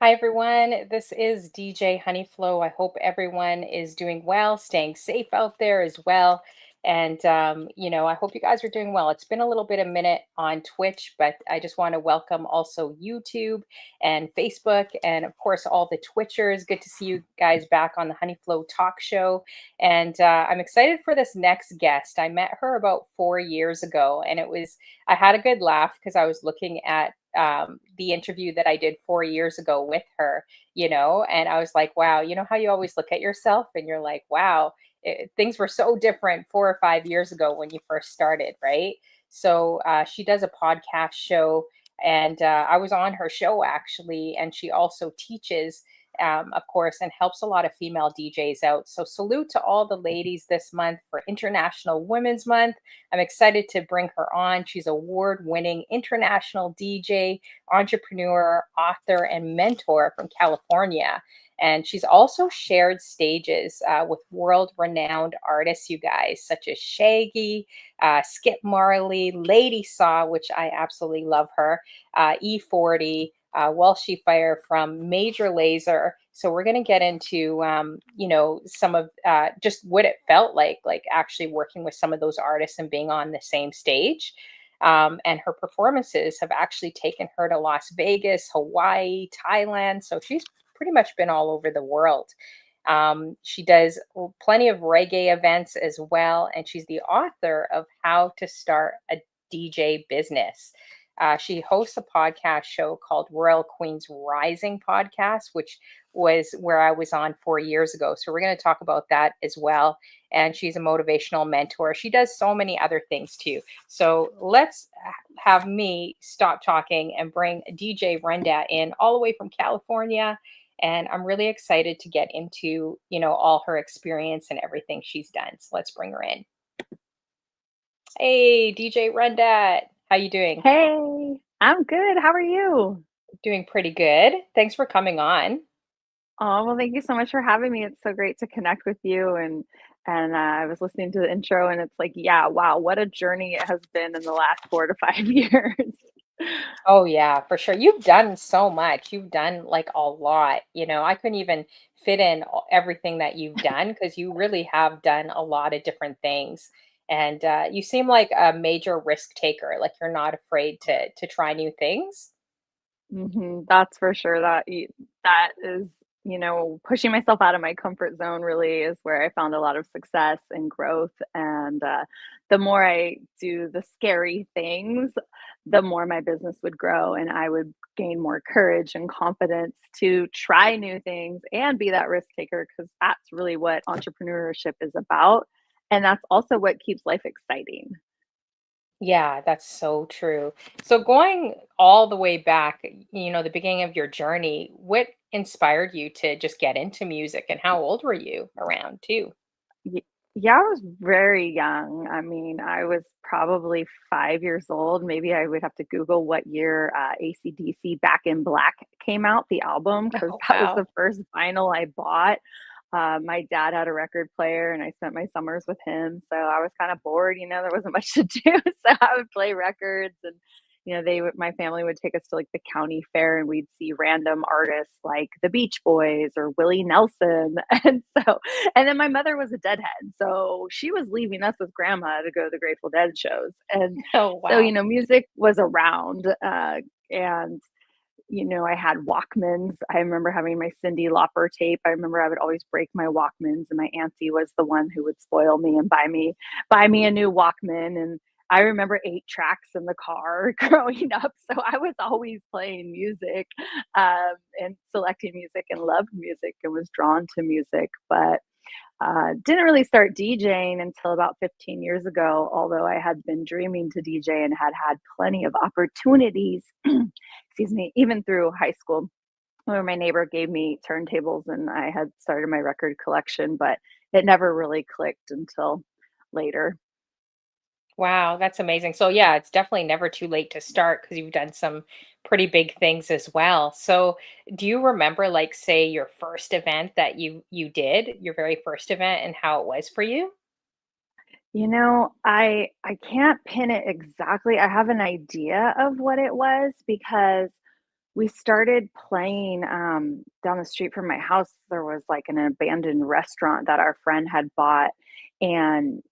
Hi, everyone. This is DJ Honeyflow. I hope everyone is doing well, staying safe out there as well. And I hope you guys are doing well. It's been a little bit a minute on Twitch, but I just want to welcome also YouTube and Facebook, and of course, all the Twitchers. Good to see you guys back on the Honeyflow Talk Show. And I'm excited for this next guest. I met her about 4 years ago, and I had a good laugh because I was looking at the interview that I did 4 years ago with her, and I was like, wow, you know how you always look at yourself and you're like, wow, things were so different 4 or 5 years ago when you first started, right? So she does a podcast show, and I was on her show actually, and she also teaches. Of course, and helps a lot of female DJs out. So, salute to all the ladies this month for International Women's Month. I'm excited to bring her on. She's award winning international DJ, entrepreneur, author, and mentor from California. And she's also shared stages with world renowned artists, you guys, such as Shaggy, Skip Marley, Lady Saw, which I absolutely love her, E40. Welshie Fire from Major Laser. So we're going to get into, some of just what it felt like actually working with some of those artists and being on the same stage. And her performances have actually taken her to Las Vegas, Hawaii, Thailand. So she's pretty much been all over the world. She does plenty of reggae events as well, and she's the author of How to Start a DJ Business. She hosts a podcast show called Royal Queens Rising Podcast, which was where I was on 4 years ago. So we're going to talk about that as well. And she's a motivational mentor. She does so many other things too. So let's have me stop talking and bring DJ Rundat in all the way from California. And I'm really excited to get into, all her experience and everything she's done. So let's bring her in. Hey, DJ Rundat, how you doing? Hey, I'm good. How are you? Doing pretty good. Thanks for coming on. Oh, well, thank you so much for having me. It's so great to connect with you and I was listening to the intro and it's like, yeah, wow, what a journey it has been in the last 4 to 5 years. Oh yeah, for sure. You've done so much. You've done like a lot. I couldn't even fit in everything that you've done because you really have done a lot of different things. And you seem like a major risk taker. Like you're not afraid to try new things. That's for sure. That is, pushing myself out of my comfort zone really is where I found a lot of success and growth. And the more I do the scary things, the more my business would grow and I would gain more courage and confidence to try new things and be that risk taker because that's really what entrepreneurship is about. And that's also what keeps life exciting. Yeah, that's so true. So going all the way back, the beginning of your journey, what inspired you to just get into music and how old were you around too? Ye Yeah, I was very young. I mean, I was probably 5 years old. Maybe I would have to Google what year, AC/DC Back in Black came out, the album, because Oh, that was wow. the first vinyl I bought. My dad had a record player, and I spent my summers with him, so I was kinda bored, there wasn't much to do, so I would play records and, my family would take us to, like, the county fair, and we'd see random artists like the Beach Boys or Willie Nelson, and then my mother was a Deadhead, so she was leaving us with grandma to go to the Grateful Dead shows, and Oh, so, wow. music was around, and I had Walkmans. I remember having my Cyndi Lauper tape. I remember I would always break my Walkmans, and my auntie was the one who would spoil me and buy me a new Walkman. And I remember 8 tracks in the car growing up, so I was always playing music and selecting music and loved music and was drawn to music. But didn't really start DJing until about 15 years ago, although I had been dreaming to DJ and had had plenty of opportunities, excuse me, even through high school, where my neighbor gave me turntables and I had started my record collection, but it never really clicked until later. Wow, that's amazing. So yeah, it's definitely never too late to start because you've done some pretty big things as well. So do you remember like say your first event that you did, your very first event and how it was for you? I can't pin it exactly. I have an idea of what it was because we started playing, down the street from my house. There was, like, an abandoned restaurant that our friend had bought, and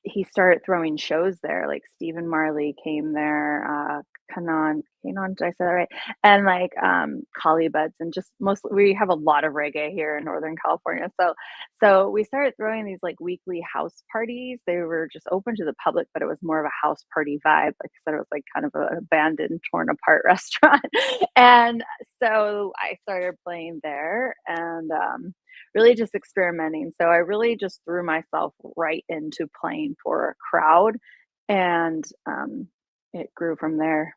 he started throwing shows there, like Stephen Marley came there, Kanan, did I say that right? And, like, Cali and just mostly we have a lot of reggae here in Northern California, so we started throwing these, like, weekly house parties. They were just open to the public, but it was more of a house party vibe. Like I said, it was, like, kind of an abandoned, torn apart restaurant, and so I started playing there and, really just experimenting. So I really just threw myself right into playing for a crowd, and it grew from there.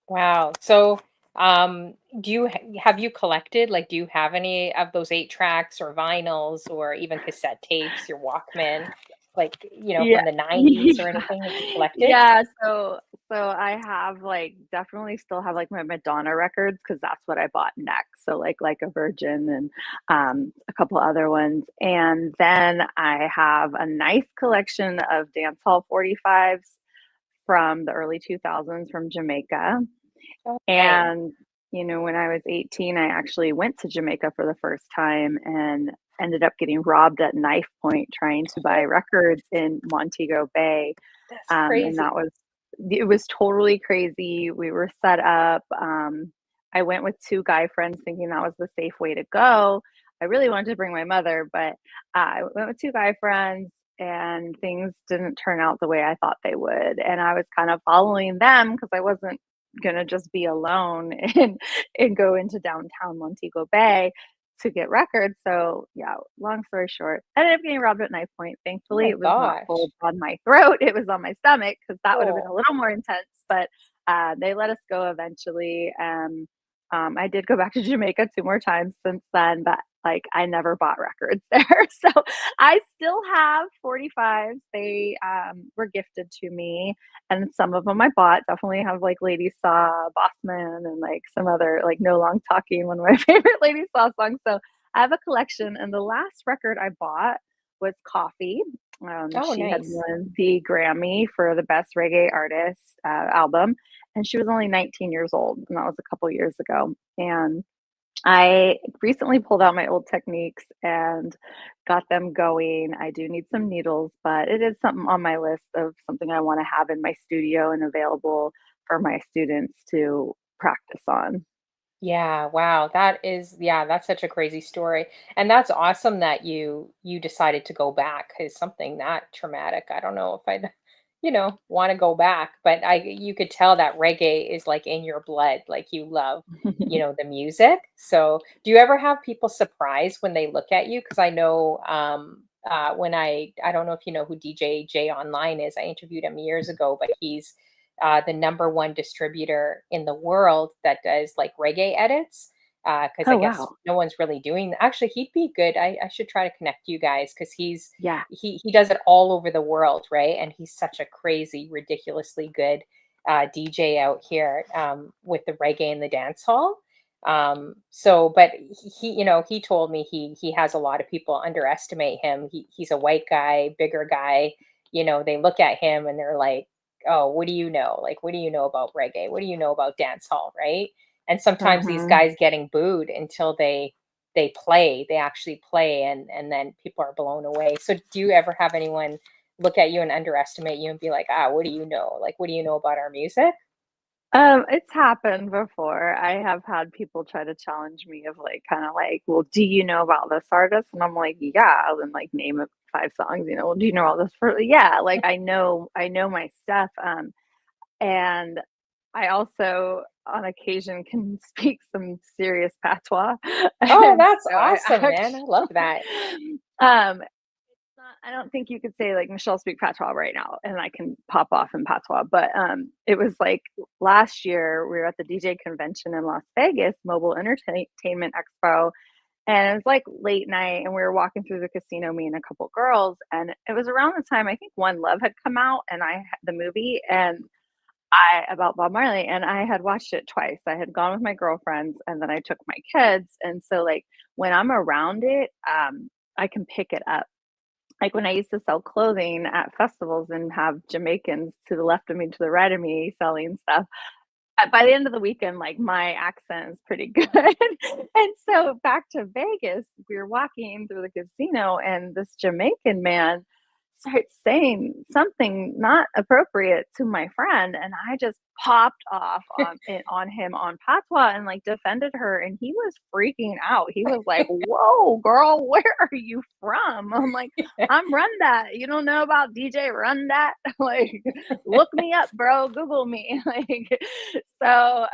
Wow. So, do you have you collected, like, do you have any of those 8 tracks or vinyls or even cassette tapes, your Walkman, like, Yeah. from the 90s or Yeah. anything that you collected? Yeah, so I have, like, definitely still have, like, my Madonna records because that's what I bought next. So, like a Virgin and, a couple other ones, and then I have a nice collection of dance hall 45s from the early 2000s from Jamaica. Oh, nice. And, when I was 18, I actually went to Jamaica for the first time and ended up getting robbed at knife point trying to buy Oh, records in Montego Bay. that's And crazy. it was totally crazy. We were set up. I went with 2 guy friends thinking that was the safe way to go. I really wanted to bring my mother, but I went with 2 guy friends and things didn't turn out the way I thought they would. And I was kind of following them because I wasn't gonna just be alone and go into downtown Montego Bay to get records. So yeah, long story short, I ended up getting robbed at knife point. Oh Thankfully, my it was not gosh. pulled on my throat. It was on my stomach because that would have been Oh, a little more intense. But they let us go eventually. And I did go back to Jamaica 2 more times since then, but like I never bought records there. So I still have 45s. They were gifted to me and some of them I bought. Definitely have like Lady Saw, Bossman, and like some other like No Long Talking, one of my favorite Lady Saw songs. So I have a collection, and the last record I bought was Coffee. oh, She had nice. won the Grammy for the Best Reggae Artist album, and she was only 19 years old, and that was a couple years ago. And I recently pulled out my old techniques and got them going. I do need some needles, but it is something on my list of something I want to have in my studio and available for my students to practice on. Yeah, wow. Yeah, that's such a crazy story. And that's awesome that you decided to go back, because something that traumatic. I don't know if I'd, want to go back, but you could tell that reggae is like in your blood, like you love, the music. So, do you ever have people surprised when they look at you? Because I know when I don't know if you know who DJ J Online is. I interviewed him years ago, but he's the number one distributor in the world that does like reggae edits. Because I Oh, guess wow. no one's really doing. Actually, he'd be good. I should try to connect you guys because Yeah. he does it all over the world, right? And he's such a crazy, ridiculously good DJ out here with the reggae and the dance hall. So, but he told me he has a lot of people underestimate him. He's a white guy, bigger guy. They look at him and they're like, oh, what do you know? Like, what do you know about reggae? What do you know about dance hall, right? And sometimes these Mhm. guys getting booed until they actually play, and then people are blown away. So do you ever have anyone look at you and underestimate you and be like, ah, what do you know? Like, what do you know about our music? It's happened before. I have had people try to challenge me of like, kind of like, well, do you know about this artist? And I'm like, yeah, and like name it 5 songs, well, do you know all this for yeah, like I know my stuff. And I also on occasion can speak some serious patois. Oh, And that's so I awesome, man. I love that. actually I don't think you could say like Michelle speak patois right now, and I can pop off in patois. But it was like last year we were at the DJ convention in Las Vegas, Mobile Entertainment Expo, and it was like late night, and we were walking through the casino, me and a couple girls, and it was around the time I think One Love had come out, and I had the movie, and I about Bob Marley, and I had watched it twice. I had gone with my girlfriends, and then I took my kids, and so like when I'm around it, I can pick it up like when I used to sell clothing at festivals and have Jamaicans to the left of me, to the right of me selling stuff, by the end of the weekend, like, my accent is pretty good. And so back to Vegas, we were walking through the casino, and this Jamaican man starts saying something not appropriate to my friend, and I just popped off on him on patois and, like, defended her, and he was freaking out. He was like, "Whoa, girl, where are you from?" I'm like, "I'm Rundat. You don't know about DJ Rundat? Like, look me up, bro. Google me." Like, so,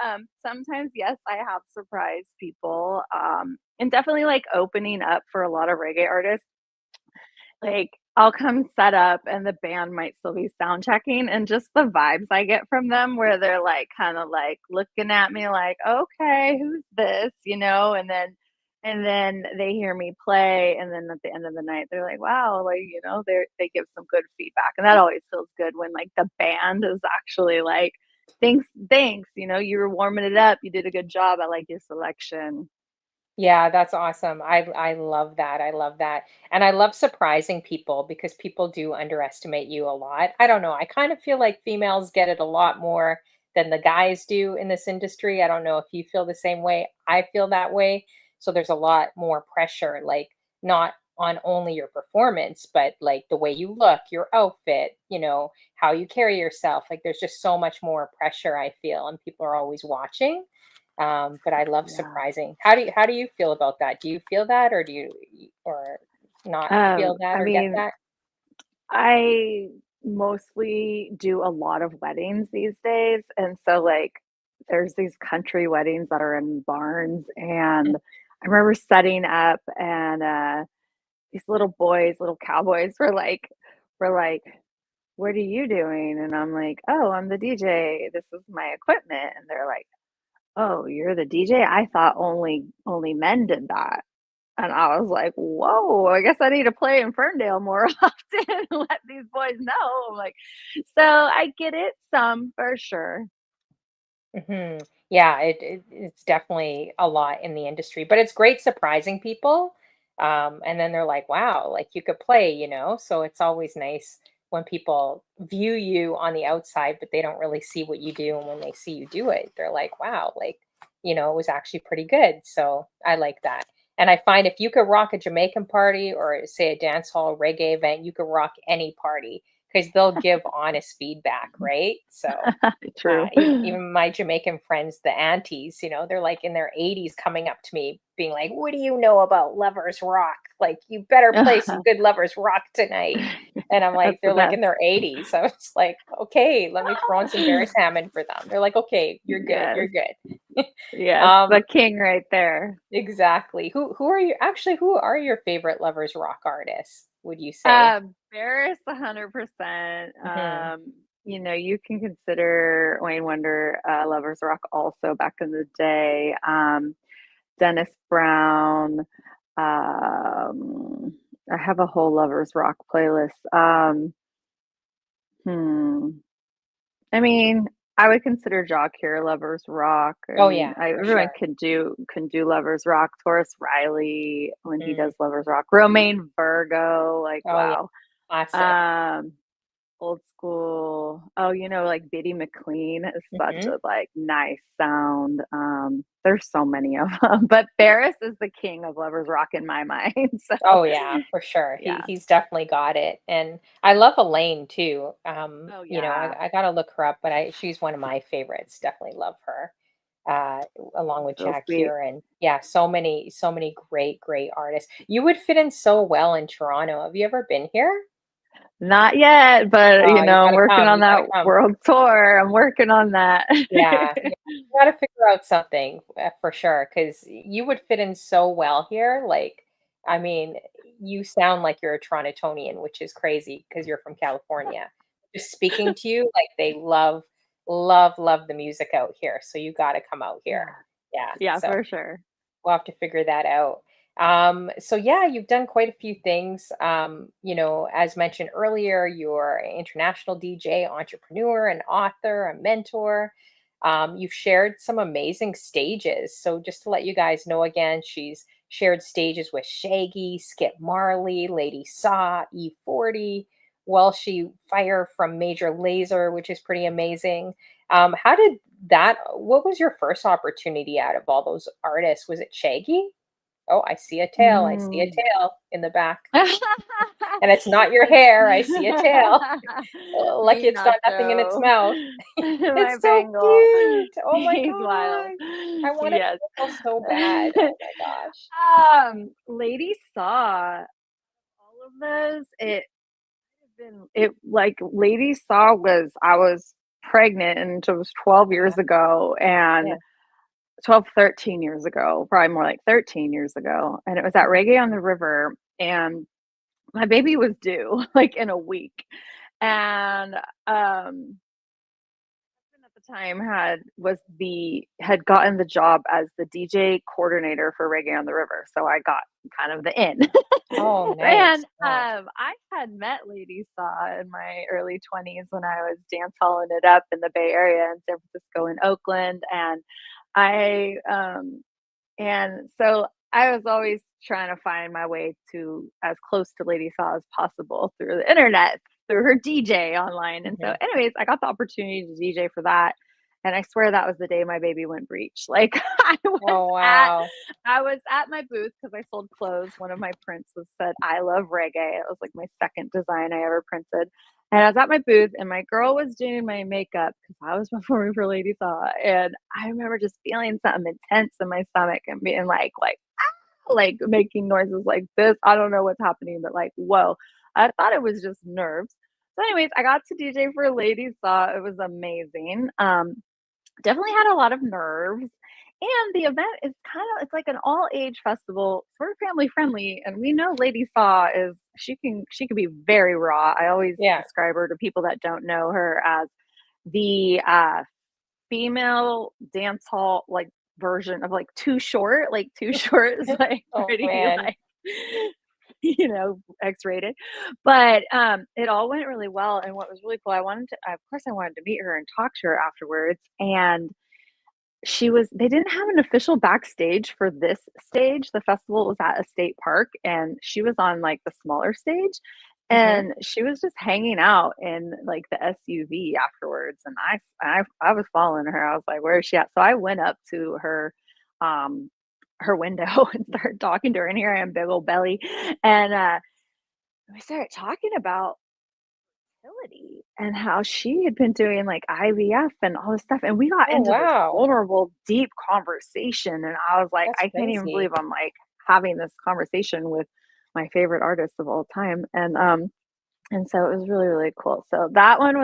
sometimes, yes, I have surprised people, and definitely, like, opening up for a lot of reggae artists. Like, I'll come set up and the band might still be sound checking, and just the vibes I get from them where they're, like, kinda, like, looking at me like, "Okay, who's this?" You know? And then they hear me play, and then at the end of the night, they're like, "Wow," like, they give some good feedback, and that always feels good when, like, the band is actually like, "Thanks, you were warming it up, you did a good job, I like your selection." Yeah, that's awesome. I love that. I love that. And I love surprising people because people do underestimate you a lot. I don't know. I kind of feel like females get it a lot more than the guys do in this industry. I don't know if you feel the same way. I feel that way. So there's a lot more pressure, like not on only your performance, but like the way you look, your outfit, how you carry yourself. Like there's just so much more pressure, I feel, and people are always watching. But I love Yeah. surprising. How do you feel about that? Do you feel that, or do you or not feel that I or get mean, that? I mostly do a lot of weddings these days, and so, like, there's these country weddings that are in barns, and I remember setting up and, these little boys, little cowboys were like, "What are you doing?" And I'm like, "Oh, I'm the DJ. This is my equipment." And they're like, "Oh, you're the DJ? I thought only men did that." And I was like, "Whoa, I guess I need to play in Ferndale more often and let these boys know." I'm like, so I get it some for sure. Yeah, it's definitely a lot in the industry, but it's great surprising people. And then they're like, "Wow, like you could play," So it's always nice when people view you on the outside, but they don't really see what you do. And when they see you do it, they're like, "Wow, like it was actually pretty good." So I like that. And I find if you could rock a Jamaican party or say a dance hall reggae event, you could rock any party because they'll give honest feedback, right? So True. even my Jamaican friends, the aunties, they're like in their 80s coming up to me being like, "What do you know about lovers rock? Like, you better play some good lovers rock tonight." And I'm like, That's the they're like in best. their 80s. So it's like, okay, let me throw on some Bear Salmon for them. They're like, okay, you're good, Yes, you're good. yes, um, the king right there. exactly. Who are your favorite lovers rock artists, would you say? Barris 100%. Hmm. You can consider Wayne Wonder, Lovers Rock also back in the day. Dennis Brown. I have a whole Lovers Rock playlist. Hmm. I mean, I would consider Jock here Lovers Rock. I Oh mean, yeah, for everyone sure. can do Lovers Rock. Taurus Riley when he Mm. does Lovers Rock. Romaine Virgo, like Oh yeah, wow. classic. Um, Old school. Oh, like Biddy McLean is such Hmm. a like nice sound. There's so many of them, but Barris is the king of lovers rock in my mind. So Oh yeah, for sure. yeah. He's definitely got it. And I love Elaine too. Oh I, yeah. I gotta look her up, but she's one of my favorites. Definitely love her. Uh Along with So Jack sweet. and yeah, so many great, great artists. You would fit in so well in Toronto. Have you ever been here? Not yet, but Oh, you I'm gotta working come. on You gotta that come. world tour. I'm working on that. Yeah, yeah. You gotta figure out something, for sure, because you would fit in so well here, like, I mean, you sound like you're a Torontonian, which is crazy because 'cause you're from California. Just speaking to you, like, they love, love, love the music out here, so you gotta come out here. Yeah. Yeah, Yeah, so for sure. we'll have to figure that out. So yeah, you've done quite a few things. As mentioned earlier, you're an international DJ, entrepreneur, an author, a mentor. You've shared some amazing stages. So just to let you guys know again, she's shared stages with Shaggy, Skip Marley, Lady Saw, E40, Well She Fire from Major Laser, which is pretty amazing. How did what was your first opportunity out of all those artists? Was it Shaggy? Oh, I see a tail. I see a Mm. tail in the back. And it's not your hair. I see a tail. Lucky Me it's got nothing in its Nacho. mouth. My It's so Bengal. cute. Oh my He's wild. gosh. I want a Yes. Bengal so bad. Oh my gosh. Lady Saw, all of those, it like Lady Saw was I was pregnant and it was 12 Uh-huh. years ago and Yeah. 12, 13 years ago, probably more like 13 years ago. And it was at Mhm. Reggae on the River. And my baby was due like in a week. And husband at the time had gotten the job as the DJ coordinator for Reggae on the River. So I got kind of the in. Oh, And nice. Yeah. I had met Lady Saw in my early 20s when I was dance halling it up in the Bay Area in San Francisco and Oakland. I and so I was always trying to find my way to as close to Lady Saw as possible through the internet, through her DJ online. And so, Mhm. anyways, I got the opportunity to DJ for that. And I swear that was the day my baby went breech. Like Oh, at wow. I was at my booth because I sold clothes. One of my prints was said, I love reggae. It was like my second design I ever printed. And I was at my booth and my girl was doing my makeup because I was performing for Lady Saw. And I remember just feeling something intense in my stomach and being like, "Ah," like making noises like this. I don't know what's happening, but like, whoa. I thought it was just nerves. So, anyways, I got to DJ for Lady Saw. It was amazing. Definitely had a lot of nerves. And the event is it's like an all age festival, sort of family friendly. And we know Lady Saw is she can be very raw. I always Yeah. describe her to people that don't know her as the female dance hall like version of like Too Short. Like Too Short is like Oh, pretty man. like X-rated. But it all went really well. And what was really cool, of course I wanted to meet her and talk to her afterwards. And they didn't have an official backstage for this stage. The festival was at a state park and she was on like the smaller stage Mhm. and she was just hanging out in like the SUV afterwards and I was following her. I was like, where is she at? So I went up to um her window and started talking to her and here I am big old belly and we started talking about fertility and how she had been doing like IVF and all this stuff. And we got Oh, into this wow. vulnerable, deep conversation. And I was like, That's I can't even believe crazy. I'm like having this conversation with my favorite artist of all time. And so it was really, really cool. So that one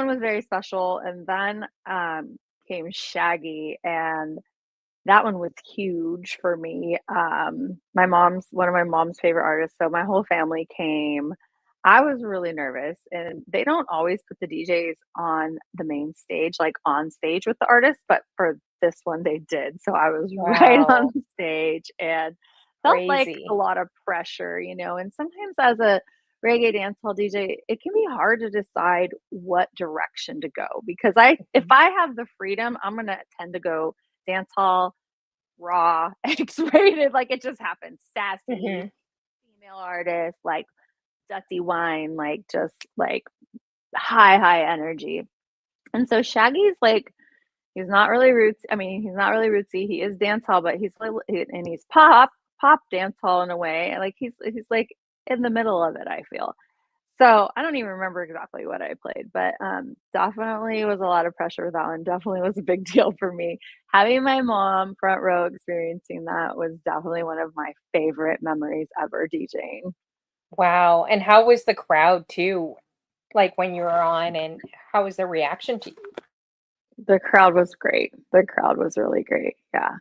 was very special. And then came Shaggy and that one was huge for me. My mom's one of my mom's favorite artists, so my whole family came. I was really nervous, and they don't always put the DJs on the main stage, like on stage with the artists, but for this one they did. So I was right on Wow. the stage and felt like a Crazy. lot of pressure. And sometimes as a reggae dancehall DJ, it can be hard to decide what direction to go because if Mhm. I have the freedom, I'm gonna tend to go dance hall, raw, X-rated, like it just happens. Sassy, Mhm. female artist, like Dutty Wine, like just like high, high energy. And so Shaggy's like, he's not really roots. I mean, he's not really rootsy. He is dancehall, but and he's pop dancehall in a way. And like he's like in the middle of it, I feel. So, I don't even remember exactly what I played, but, definitely was a lot of pressure with that one, definitely was a big deal for me. Having my mom front row experiencing that was definitely one of my favorite memories ever DJing. Wow. And how was the crowd too? Like when you were on, and how was the reaction to you? The crowd was great. The crowd was really great, yeah.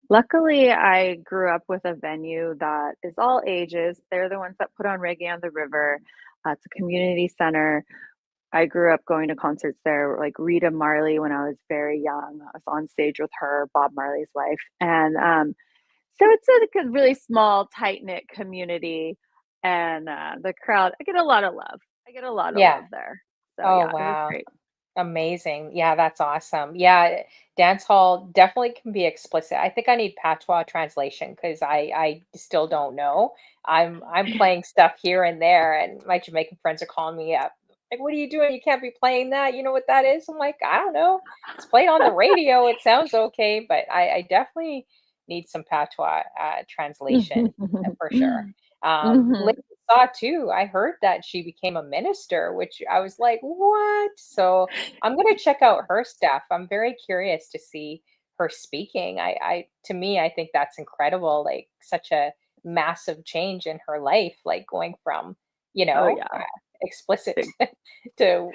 Luckily, I grew up with a venue that is all ages. They're the ones that put on Reggae on the River. It's a community center. I grew up going to concerts there, like Rita Marley when I was very young. I was on stage with her, Bob Marley's wife. And so it's like a really small, tight knit community. And the crowd, I get a lot of love. I get a lot of Yeah. love there. So Oh, yeah, it was wow. great. Amazing. Yeah, that's awesome. Yeah, dance hall definitely can be explicit. I think I need patois translation because I still don't know. I'm playing stuff here and there, and my Jamaican friends are calling me up. Like, what are you doing? You can't be playing that. You know what that is? I'm like, I don't know. It's played on the radio. It sounds okay, but I definitely need some patois translation for sure. Lady Mhm. Saw too. I heard that she became a minister, which I was like, what? So I'm gonna check out her stuff. I'm very curious to see her speaking. To me, I think that's incredible. Like such a massive change in her life, like going from, you Oh, know, yeah. explicit Big to,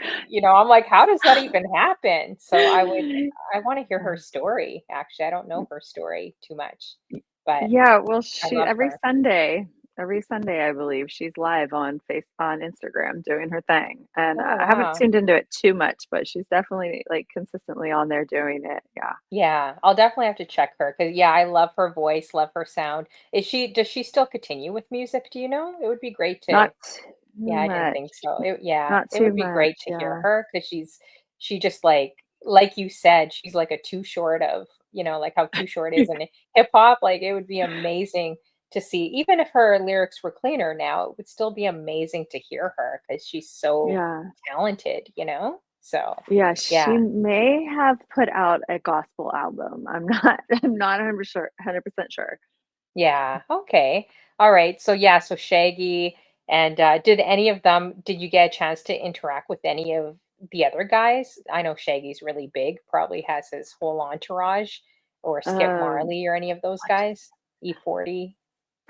I'm like, how does that even happen? So I want to hear her story. Actually, I don't know her story too much, but Yeah, well, I she love her. every Sunday, I believe, she's live on Instagram doing her thing, and, Oh, I haven't wow. tuned into it too much, but she's definitely, like, consistently on there doing it, yeah. Yeah, I'll definitely have to check her because yeah, I love her voice, love her sound. Does she still continue with music? Do you know? It would be great to. Not too Yeah, I didn't much, think so. Yeah, not it too would be much, great to hear yeah. her because she just like you said, she's like a Too Short of, like how Too Short is in hip hop. Like it would be amazing to see, even if her lyrics were cleaner now, it would still be amazing to hear her because she's so Yeah. talented. So Yeah, she yeah. may have put out a gospel album. I'm not 100% sure. Yeah. Okay. All right. So yeah, so Shaggy and did you get a chance to interact with any of the other guys? I know Shaggy's really big, probably has his whole entourage, or Skip Um, Marley or any of those watch guys. E40.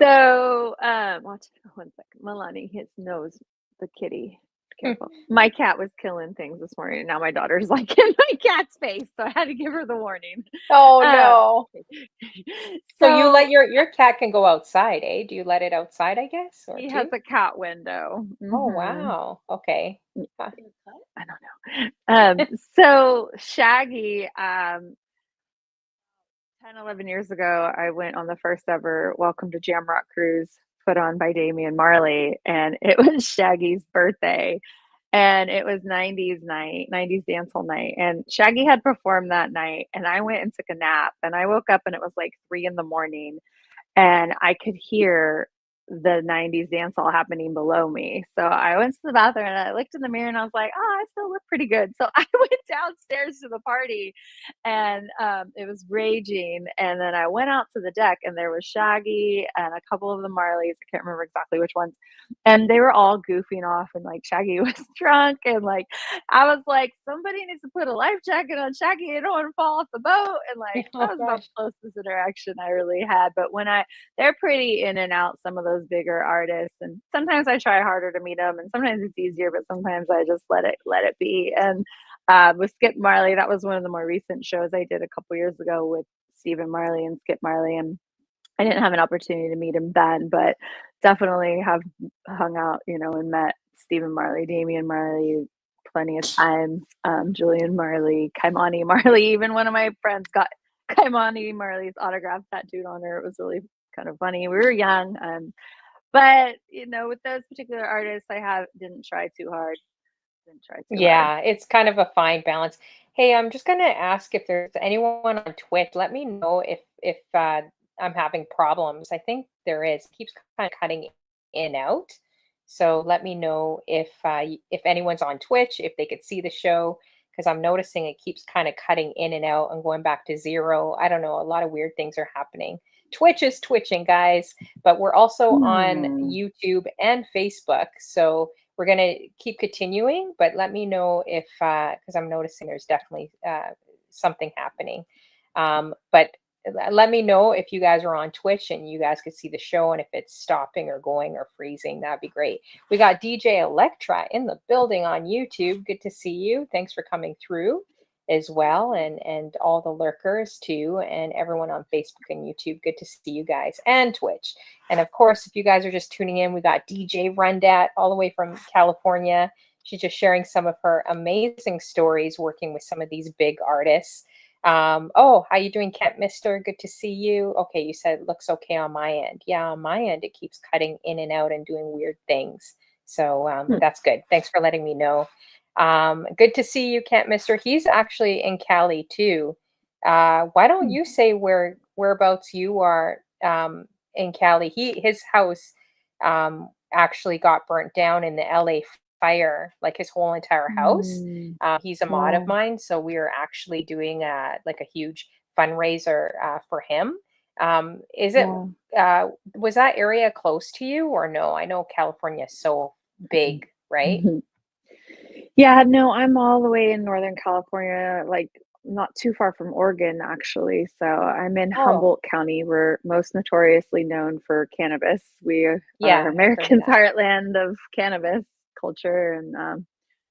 So, watch one second. Milani, his nose, the kitty. Careful. My cat was killing things this morning, and now my daughter's like in my cat's face, so I had to give her the warning. Oh Um, no. So you let so your cat can go outside, eh? Do you let it outside, I guess, or he has two? a cat window. Oh Mhm. wow. Okay. Huh. I don't know. So Shaggy, 10, 11 years ago, I went on the first ever Welcome to Jamrock cruise put on by Damian Marley, and it was Shaggy's birthday. And it was 90s night, 90s dance hall night. And Shaggy had performed that night, and I went and took a nap. And I woke up and it was like 3 in the morning and I could hear the 90s dance hall happening below me. So I went to the bathroom and I looked in the mirror and I was like, oh, I still look pretty good. So I went downstairs to the party and it was raging. And then I went out to the deck and there was Shaggy and a couple of the Marleys. I can't remember exactly which ones. And they were all goofing off and like Shaggy was drunk and like I was like, somebody needs to put a life jacket on Shaggy. I don't want to fall off the boat. And like that Oh was about gosh. the closest interaction I really had. But they're pretty in and out, some of those bigger artists, and sometimes I try harder to meet them, and sometimes it's easier, but sometimes I just let it be. And with Skip Marley, that was one of the more recent shows I did a couple years ago with Stephen Marley and Skip Marley, and I didn't have an opportunity to meet him then, but definitely have hung out, and met Stephen Marley, Damian Marley plenty of times, Julian Marley, Kaimani Marley. Even one of my friends got Kaimani Marley's autograph tattooed on her. It was really kind of funny. We were young, but with those particular artists, I have didn't try too hard. Didn't try too hard. Yeah, it's kind of a fine balance. Hey, I'm just gonna ask if there's anyone on Twitch. Let me know if I'm having problems. I think there is. It keeps kind of cutting in and out. So let me know if anyone's on Twitch, if they could see the show, because I'm noticing it keeps kind of cutting in and out and going back to zero. I don't know. A lot of weird things are happening. Twitch is twitching, guys, but we're also on Hmm. YouTube and Facebook. So we're going to keep continuing, but let me know if, because I'm noticing there's definitely something happening. But let me know if you guys are on Twitch and you guys could see the show and if it's stopping or going or freezing. That'd be great. We got DJ Electra in the building on YouTube. Good to see you. Thanks for coming through as well, and all the lurkers too, and everyone on Facebook and YouTube. Good to see you guys, and Twitch. And of course, if you guys are just tuning in, we got DJ Rundat all the way from California. She's just sharing some of her amazing stories working with some of these big artists. Oh, how you doing, Kent Mister? Good to see you. Okay, you said it looks okay on my end. Yeah, on my end, it keeps cutting in and out and doing weird things. So Hmm. that's good. Thanks for letting me know. Good to see you, Kent Mister. He's actually in Cali too. Why don't Hmm. you say whereabouts you are in Cali? His house actually got burnt down in the LA fire like his whole entire house. Mm, He's a mod of wow. mine, so we are actually doing like a huge fundraiser for him. Is it Wow. uh, was that area close to you or no? I know California is so big, right? Mhm. Yeah, no, I'm all the way in Northern California, like not too far from Oregon, actually. So I'm in Oh, Humboldt County. We're most notoriously known for cannabis. We are yeah, I've heard of America's that. heartland of cannabis culture and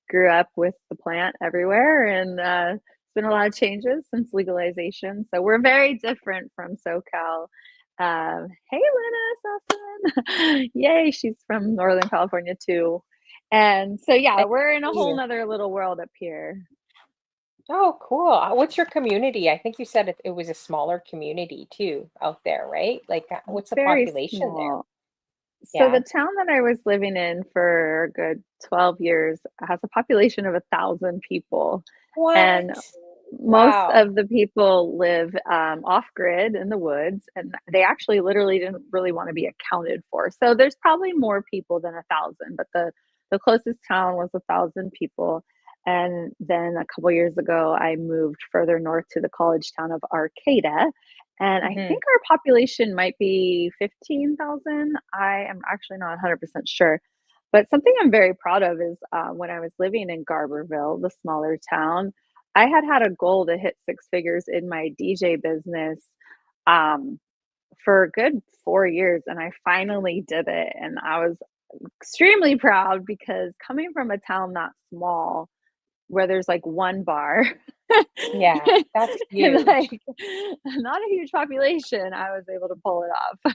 grew up with the plant everywhere. And it's been a lot of changes since legalization. So we're very different from SoCal. Hey, Lena Sasson. Yay, she's from Northern California too. And so, yeah, Thank we're in a whole you. nother little world up here. Oh, cool. What's your community? I think you said it was a smaller community too out there, right? Like, what's the Very population there? small. So the Yeah. town that I was living in for a good 12 years has a population of 1,000 people, and What? most Wow. of the people live off grid in the woods, and they actually literally didn't really want to be accounted for. So there's probably more people than 1,000, but the closest town was 1,000 people. And then a couple years ago, I moved further north to the college town of Arcata, and I Hmm. think our population might be 15,000. I am actually not 100% sure. But something I'm very proud of is when I was living in Garberville, the smaller town, I had a goal to hit six figures in my DJ business um, for a good 4 years, and I finally did it. And I was extremely proud because coming from a town that small, where there's like one bar Yeah, that's and huge. like not a huge population, I was able to pull it off.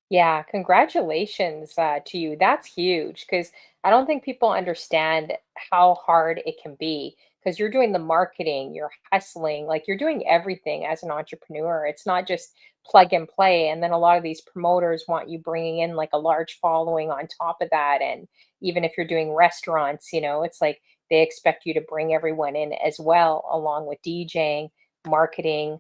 Yeah, congratulations to you. That's huge because I don't think people understand how hard it can be because you're doing the marketing, you're hustling, like you're doing everything as an entrepreneur. It's not just plug and play. And then a lot of these promoters want you bringing in like a large following on top of that. And even if you're doing restaurants, it's like they expect you to bring everyone in as well, along with DJing, marketing,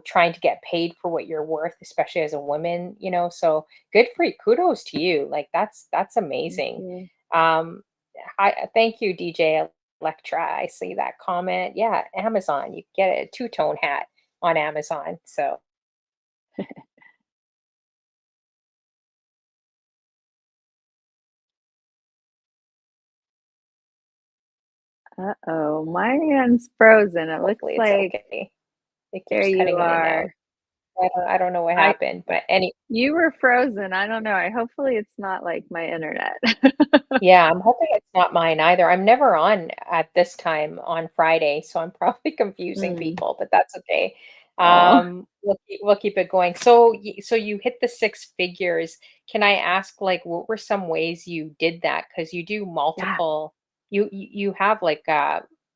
trying to get paid for what you're worth, especially as a woman. So good for you. Kudos to you. Like that's Thank amazing. you. Um, thank you, DJ Electra. I see that comment. Yeah, Amazon. You get a two-tone hat on Amazon. So Uh-oh, my hand's frozen. It looks hopefully it's like okay. It there keeps you cutting in and out. are. I don't know what I happened, but any You were frozen. I don't know. I hopefully it's not like my internet. Yeah, I'm hoping it's not mine either. I'm never on at this time on Friday, so I'm probably confusing Mm. people, but that's okay. Oh, We'll keep it going. So you hit the six figures. Can I ask, like, what were some ways you did that? Because you do yeah. multiple. You have like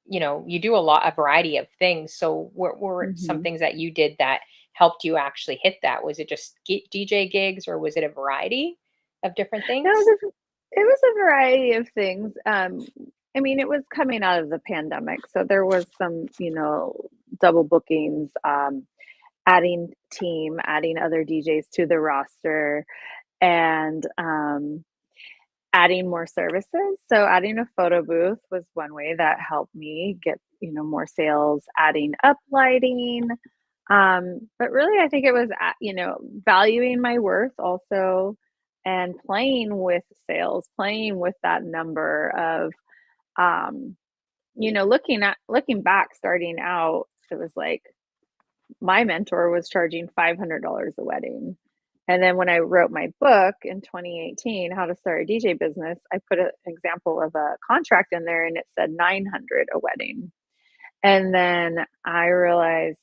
you do a variety of things. So what were some Mhm. things that you did that helped you actually hit that? Was it just DJ gigs, or was it a variety of different No, things? it was a variety of things. I mean, it was coming out of the pandemic, so there was some, double bookings, adding team, adding other DJs to the roster, and adding more services. So adding a photo booth was one way that helped me get, more sales, adding up lighting. But really I think it was, valuing my worth also and playing with sales, playing with that number of, um, looking back, starting out, it was like my mentor was charging $500 a wedding. And then when I wrote my book in 2018, How to Start a DJ Business, I put an example of a contract in there and it said 900 a wedding. And then I realized,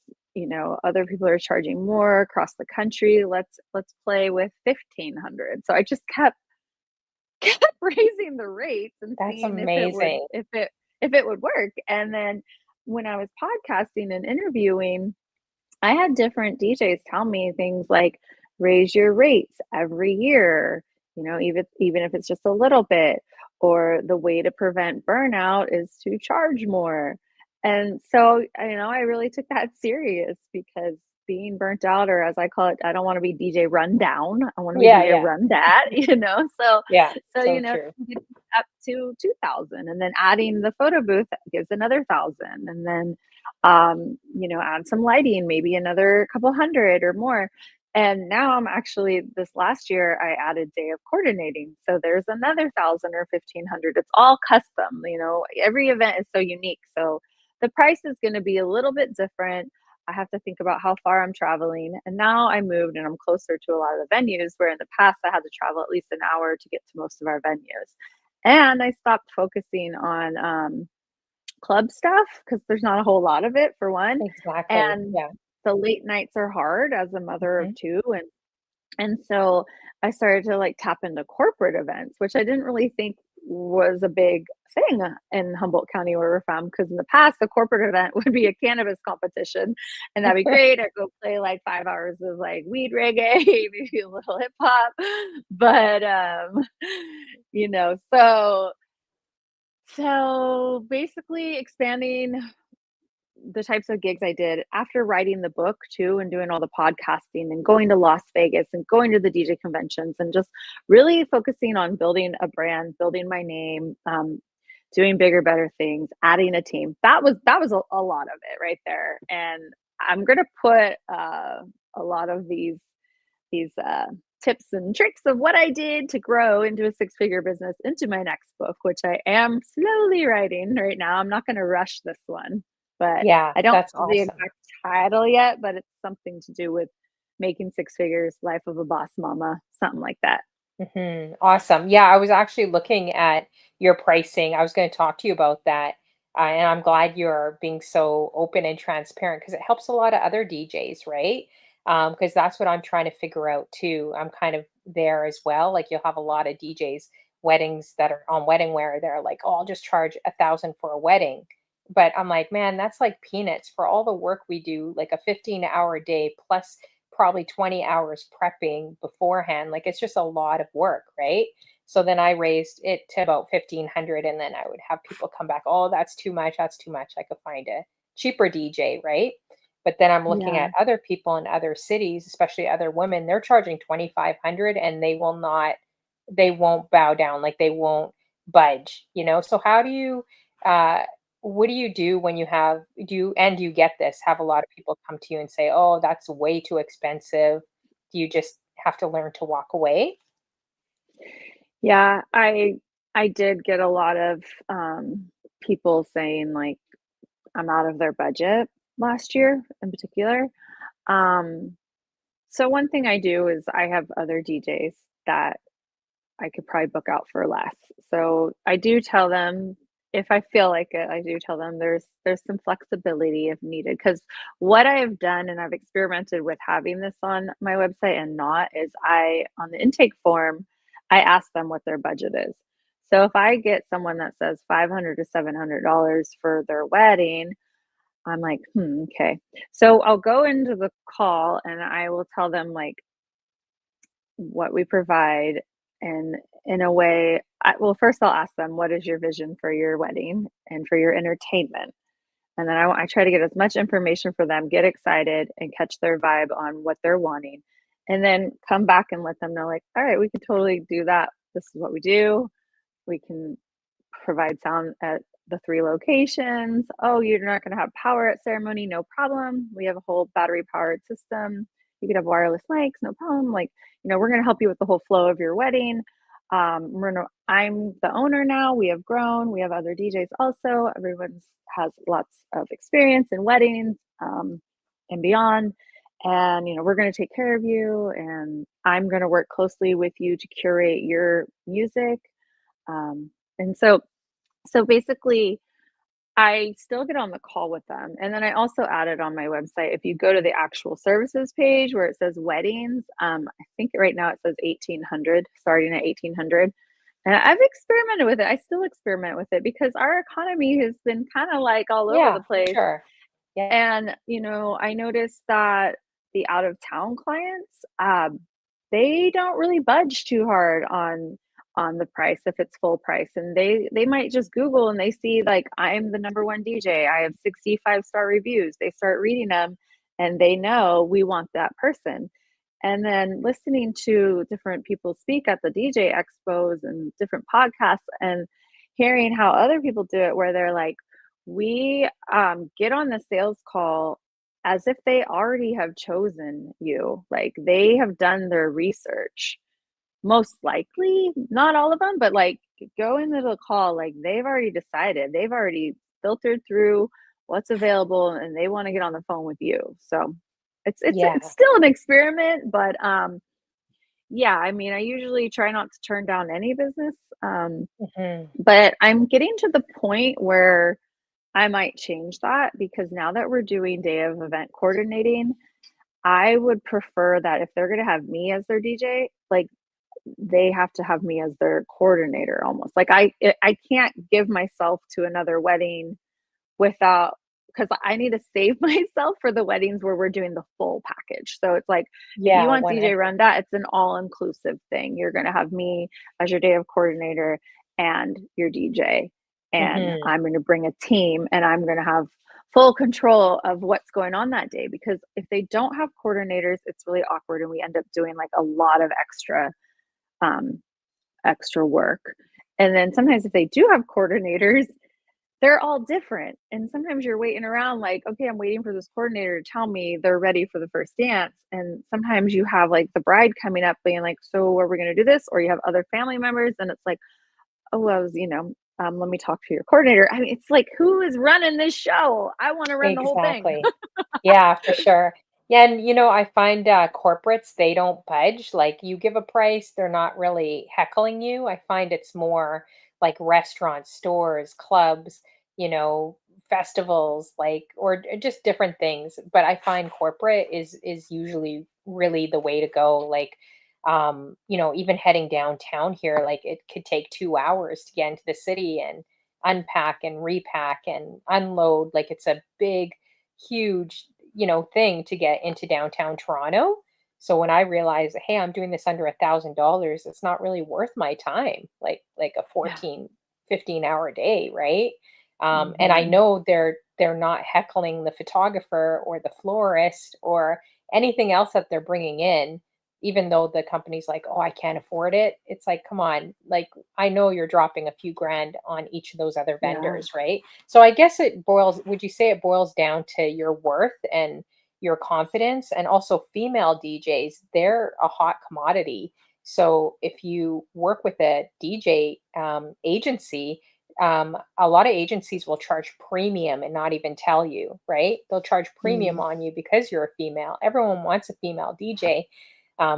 other people are charging more across the country. Let's play with 1,500. So I just kept raising the rates and That's seeing amazing. if it would work. And then when I was podcasting and interviewing, I had different DJs tell me things like raise your rates every year, even if it's just a little bit, or the way to prevent burnout is to charge more. And so, I really took that serious because being burnt out, or as I call it, I don't want to be DJ run down. I want to be Yeah, DJ yeah, run that, So, yeah, so so true. up to 2,000, and then adding the photo booth gives another 1,000, and then add some lighting, maybe another couple hundred or more. And now I'm actually, this last year I added day of coordinating, so there's another 1,000 or 1,500. It's all custom. Every event is so unique, so the price is going to be a little bit different. I have to think about how far I'm traveling. And now I moved and I'm closer to a lot of the venues, where in the past I had to travel at least an hour to get to most of our venues. And I stopped focusing on club stuff because there's not a whole lot of it, for one. Exactly. And Yeah. the late nights are hard as a mother of Mhm. two. And so I started to like tap into corporate events, which I didn't really think was a big thing in Humboldt County where we're from. Because in the past, a corporate event would be a cannabis competition, and that'd be great. I'd go play like 5 hours of like weed reggae, maybe a little hip hop. But you know, so basically expanding the types of gigs I did after writing the book too, and doing all the podcasting and going to Las Vegas and going to the DJ conventions and just really focusing on building a brand, building my name, doing bigger, better things, adding a team. That was a lot of it right there. And I'm gonna put a lot of these tips and tricks of what I did to grow into a six-figure business into my next book, which I am slowly writing right now. I'm not going to rush this one, but Yeah, I don't that's have the awesome. exact title yet, but it's something to do with making six figures, life of a boss mama, something like that. Awesome. Yeah, I was actually looking at your pricing. I was going to talk to you about that. And I'm glad you're being so open and transparent because it helps a lot of other DJs, right? Because that's what I'm trying to figure out too. I'm kind of there as well. Like you'll have a lot of DJs weddings that are on wedding wear. They're like, oh, I'll just charge 1,000 for a wedding. But I'm like, man, that's like peanuts for all the work we do, like a 15-hour day plus probably 20 hours prepping beforehand. Like it's just a lot of work, right? So then I raised it to about 1,500 and then I would have people come back, "Oh, that's too much. That's too much. I could find a cheaper DJ," right? But then I'm looking Yeah. at other people in other cities, especially other women, they're charging 2,500 and they won't bow down, like they won't budge, you know? So how do you uh what do you do when you have do you get this, have a lot of people come to you and say, "Oh, that's way too expensive." Do you just have to learn to walk away? Yeah, I did get a lot of people saying like I'm out of their budget last year in particular. Um, so one thing I do is I have other DJs that I could probably book out for less. So I do tell them, if I feel like it, I do tell them there's some flexibility if needed. Because what I have done, and I've experimented with having this on my website and not, is I on the intake form, I ask them what their budget is. So if I get someone that says $500 to $700 for their wedding, I'm like, okay. So I'll go into the call and I will tell them like what we provide, and in a way, well, first I'll ask them, what is your vision for your wedding and for your entertainment? And then I try to get as much information for them, get excited and catch their vibe on what they're wanting. And then come back and let them know, like, all right, we can totally do that. This is what we do. We can provide sound at the three locations. Oh, you're not going to have power at ceremony? No problem. We have a whole battery powered system. You could have wireless mics, no problem. Like, we're going to help you with the whole flow of your wedding. I'm the owner now. We have grown. We have other DJs also. Everyone's has lots of experience in weddings and beyond. And we're going to take care of you. And I'm going to work closely with you to curate your music. And so basically, I still get on the call with them. And then I also added on my website, if you go to the actual services page where it says weddings, I think right now it says 1800, starting at 1800. And I've experimented with it. I still experiment with it because our economy has been kind of like all over the Yeah, for place. sure. Yeah. And, I noticed that the out of town clients, they don't really budge too hard on the price if it's full price. And they might just Google and they see like I'm the number one DJ. I have 65-star reviews. They start reading them and they know we want that person. And then listening to different people speak at the DJ expos and different podcasts and hearing how other people do it, where they're like, we get on the sales call as if they already have chosen you. Like they have done their research, most likely, not all of them, but like go into the call, like they've already decided, they've already filtered through what's available and they want to get on the phone with you. So it's Yeah. still an experiment, but yeah, I mean, I usually try not to turn down any business. Hmm. But I'm getting to the point where I might change that because now that we're doing day of event coordinating, I would prefer that if they're going to have me as their DJ, like they have to have me as their coordinator almost. Like I can't give myself to another wedding without, because I need to save myself for the weddings where we're doing the full package. So it's like if you Yeah, want DJ 100. Rundat, it's an all-inclusive thing. You're going to have me as your day of coordinator and your DJ, and Hmm. I'm going to bring a team and I'm going to have full control of what's going on that day, because if they don't have coordinators, it's really awkward and we end up doing like a lot of um extra work. And then sometimes if they do have coordinators, they're all different. And sometimes you're waiting around like, okay, I'm waiting for this coordinator to tell me they're ready for the first dance. And sometimes you have like the bride coming up being like, so are we going to do this? Or you have other family members and it's like, oh, I was, let me talk to your coordinator. I mean, it's like, who is running this show? I want to run the whole thing. Exactly. Yeah, for sure. Yeah, and I find corporates, they don't budge. Like you give a price, they're not really heckling you. I find it's more like restaurants, stores, clubs, you know, festivals, like or just different things. But I find corporate is usually really the way to go. Like even heading downtown here, like it could take 2 hours to get into the city and unpack and repack and unload. Like it's a big huge, thing to get into downtown Toronto. So when I realized, hey, I'm doing this under $1,000, it's not really worth my time, like a Yeah. 14, 15-hour day, right? And I Hmm. know they're not heckling the photographer or the florist or anything else that they're bringing in, even though the company's like, oh, I can't afford it. It's like, come on, like I know you're dropping a few grand on each of those other Yeah. vendors, right? So I guess would you say it boils down to your worth and your confidence? And also female DJs, they're a hot commodity. So if you work with a DJ agency, a lot of agencies will charge premium and not even tell you, right? They'll charge premium Mm. on you because you're a female. Everyone wants a female DJ,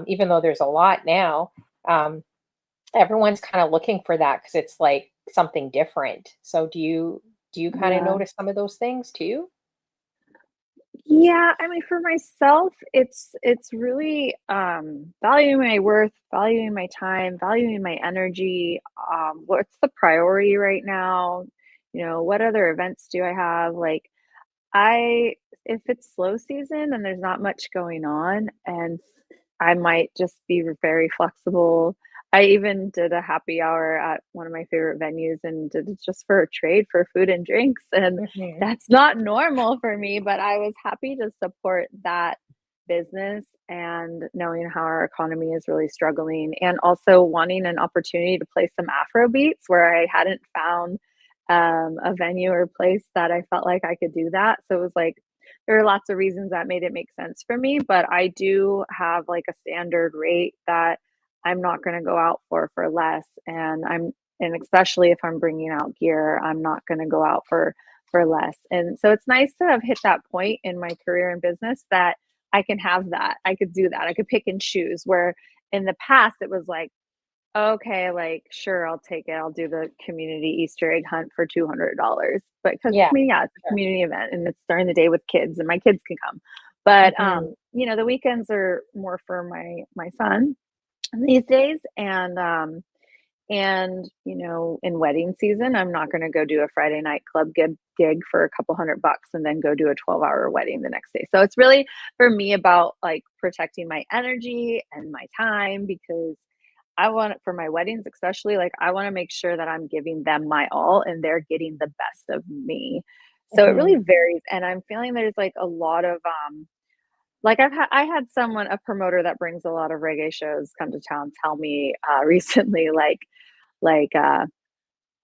even though there's a lot now. Um, Everyone's kind of looking for that because it's like something different. So do you kind of Yeah. notice some of those things too? Yeah, I mean, for myself, it's really valuing my worth, valuing my time, valuing my energy. What's the priority right now? What other events do I have? Like, I if it's slow season and there's not much going on, and I might just be very flexible. I even did a happy hour at one of my favorite venues and did it just for a trade for food and drinks, and Mhm. that's not normal for me, but I was happy to support that business and knowing how our economy is really struggling, and also wanting an opportunity to play some Afro beats where I hadn't found a venue or place that I felt like I could do that. So it was like there are lots of reasons that made it make sense for me, but I do have like a standard rate that I'm not going to go out for less, and especially if I'm bringing out gear, I'm not going to go out for less. And so it's nice to have hit that point in my career and business that I can have that. I could do that. I could pick and choose, where in the past it was like, okay, like, sure, I'll take it. I'll do the community Easter egg hunt for $200. But because, Yeah, I mean, yeah, it's a sure. community event and it's during the day with kids and my kids can come. But Mhm. the weekends are more for my son these days. And in wedding season, I'm not gonna go do a Friday night club gig for a couple $100 and then go do a 12-hour wedding the next day. So it's really for me about like protecting my energy and my time, because I want it for my weddings, especially, like, I wanna make sure that I'm giving them my all and they're getting the best of me. So it really Mhm. varies, and I'm feeling there's, like, a lot of, Like I had someone, a promoter that brings a lot of reggae shows come to town, tell me recently, like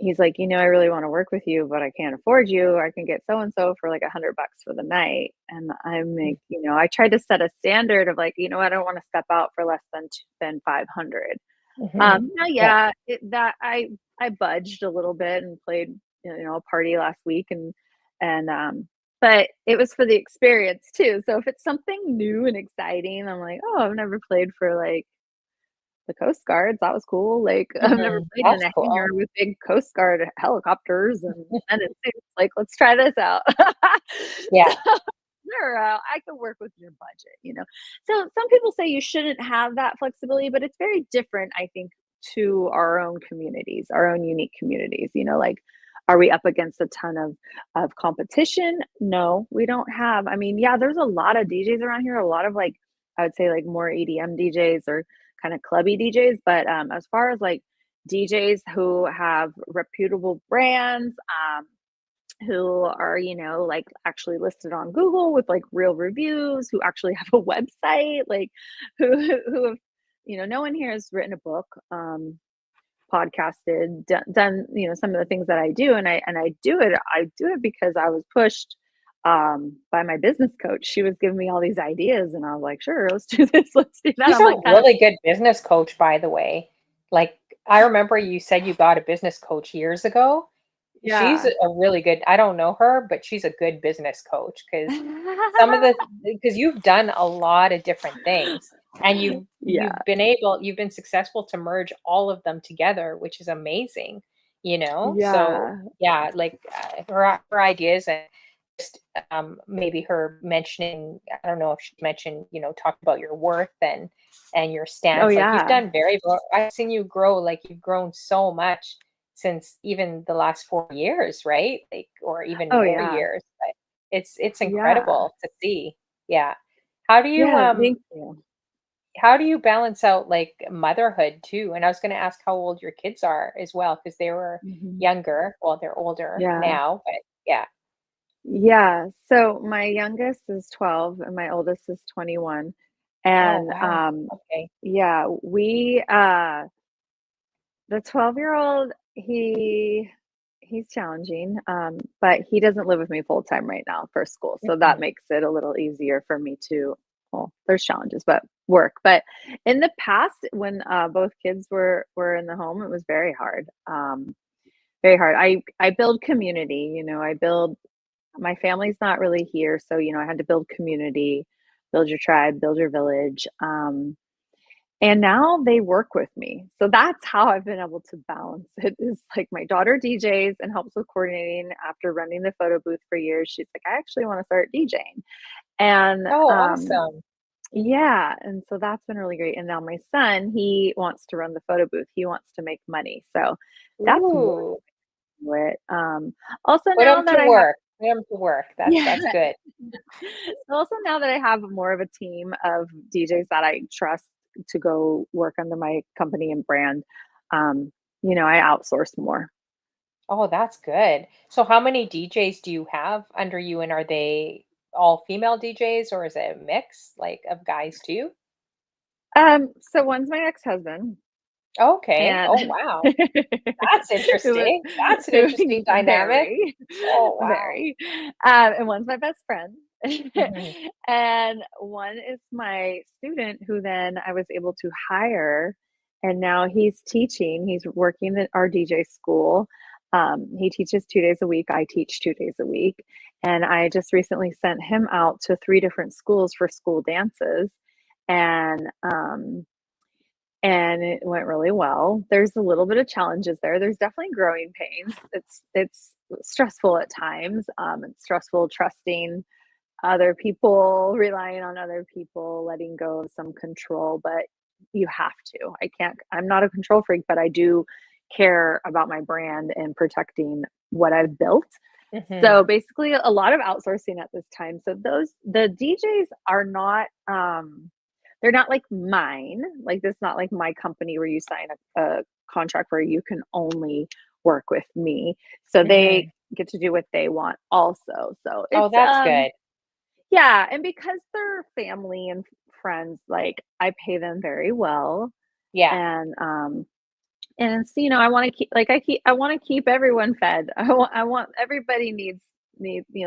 he's like, I really want to work with you, but I can't afford you. I can get so and so for like $100 for the night. And I'm like, I tried to set a standard of like, I don't want to step out for less than 500. Mhm. Now, Yeah. yeah, that I budged a little bit and played, a party last week, and but it was for the experience too. So if it's something new and exciting, I'm like, oh, I've never played for like the Coast Guards. That was cool. Like I've never Mhm. played in That's a hangar cool. with big Coast Guard helicopters and men in suits. Like, let's try this out. Yeah. Sure, I could work with your budget, So some people say you shouldn't have that flexibility, but it's very different, I think, to our own communities, our own unique communities. Like, are we up against a ton of competition? No, we don't have. I mean, yeah, there's a lot of DJs around here, a lot of like I would say like more EDM DJs or kind of clubby DJs, but as far as like DJs who have reputable brands, who are, like actually listed on Google with like real reviews, who actually have a website, like who have, no one here has written a book, podcasted, done, some of the things that I do. And I do it because I was pushed by my business coach. She was giving me all these ideas and I was like, sure, let's do this, let's do that. She's I'm a like kind of really good business coach, by the way. Like, I remember you said you got a business coach years ago. She's yeah. a really good, I don't know her, but she's a good business coach because some of the because you've done a lot of different things and Yeah. you've been successful to merge all of them together, which is amazing, So, Yeah. yeah, like her ideas and just maybe her mentioning, I don't know if she mentioned, talk about your worth and your Oh stance. Like you've yeah. done I've seen you grow, like you've grown so much since even the last 4 years, right? Like, or even Oh more yeah. years. But it's Yeah. incredible to see. Yeah. How do you Yeah, thank you. how do you balance out like motherhood too? And I was going to ask how old your kids are as well, because they were Mhm. younger. Well, they're older Yeah. now, but yeah. Yeah, so my youngest is 12 and my oldest is 21, Oh and, wow. Okay. yeah, the 12-year-old, he's challenging, but he doesn't live with me full time right now for school, so that Mhm. makes it a little easier for me to, well, there's challenges, but work. But in the past, when, both kids were in the home, it was very hard, very hard. I build community, I build my family's not really here, so, I had to build community, build your tribe, build your village, and now they work with me. So that's how I've been able to balance it is like my daughter DJs and helps with coordinating after running the photo booth for years. She's like, "I actually wanna start DJing." And, Oh, awesome. yeah, and so that's been really great, and now my son, he wants to run the photo booth. He wants to make money, so that's one Ooh. way. Also Put now them that to I have work. Put them to work. yeah. That's good. Also, now that I have more of a team of DJs that I trust to go work under my company and brand, um, I outsource more. Oh, that's good. So how many DJs do you have under you, and are they all female DJs, or is it a mix, like, of guys too? So one's my ex-husband, Okay. and Oh, wow. That's who, interesting. That's an who interesting dynamic. very, Oh, wow. very, and one's my best friend, Mhm. and one is my student who then I was able to hire, and now he's teaching. He's working at our DJ school. He teaches 2 days a week. I teach 2 days a week, and I just recently sent him out to 3 different schools for school dances, and and it went really well. There's a little bit of challenges there. There's definitely growing pains. It's stressful at times. It's stressful trusting other people, relying on other people, letting go of some control, but you have to. I can't I'm not a control freak, but I do care about my brand and protecting what I've built. So Mhm. basically a lot of outsourcing at this time. So the DJs are not they're not like mine. Like this not like my company where you sign a contract where you can only work with me. So they Mhm. get to do what they want also. So Oh, it's that's good. Yeah, and because they're family and friends, like, I pay them very well, Yeah. and, it's, I wanna keep like, I wanna keep everyone fed. I want everybody needs,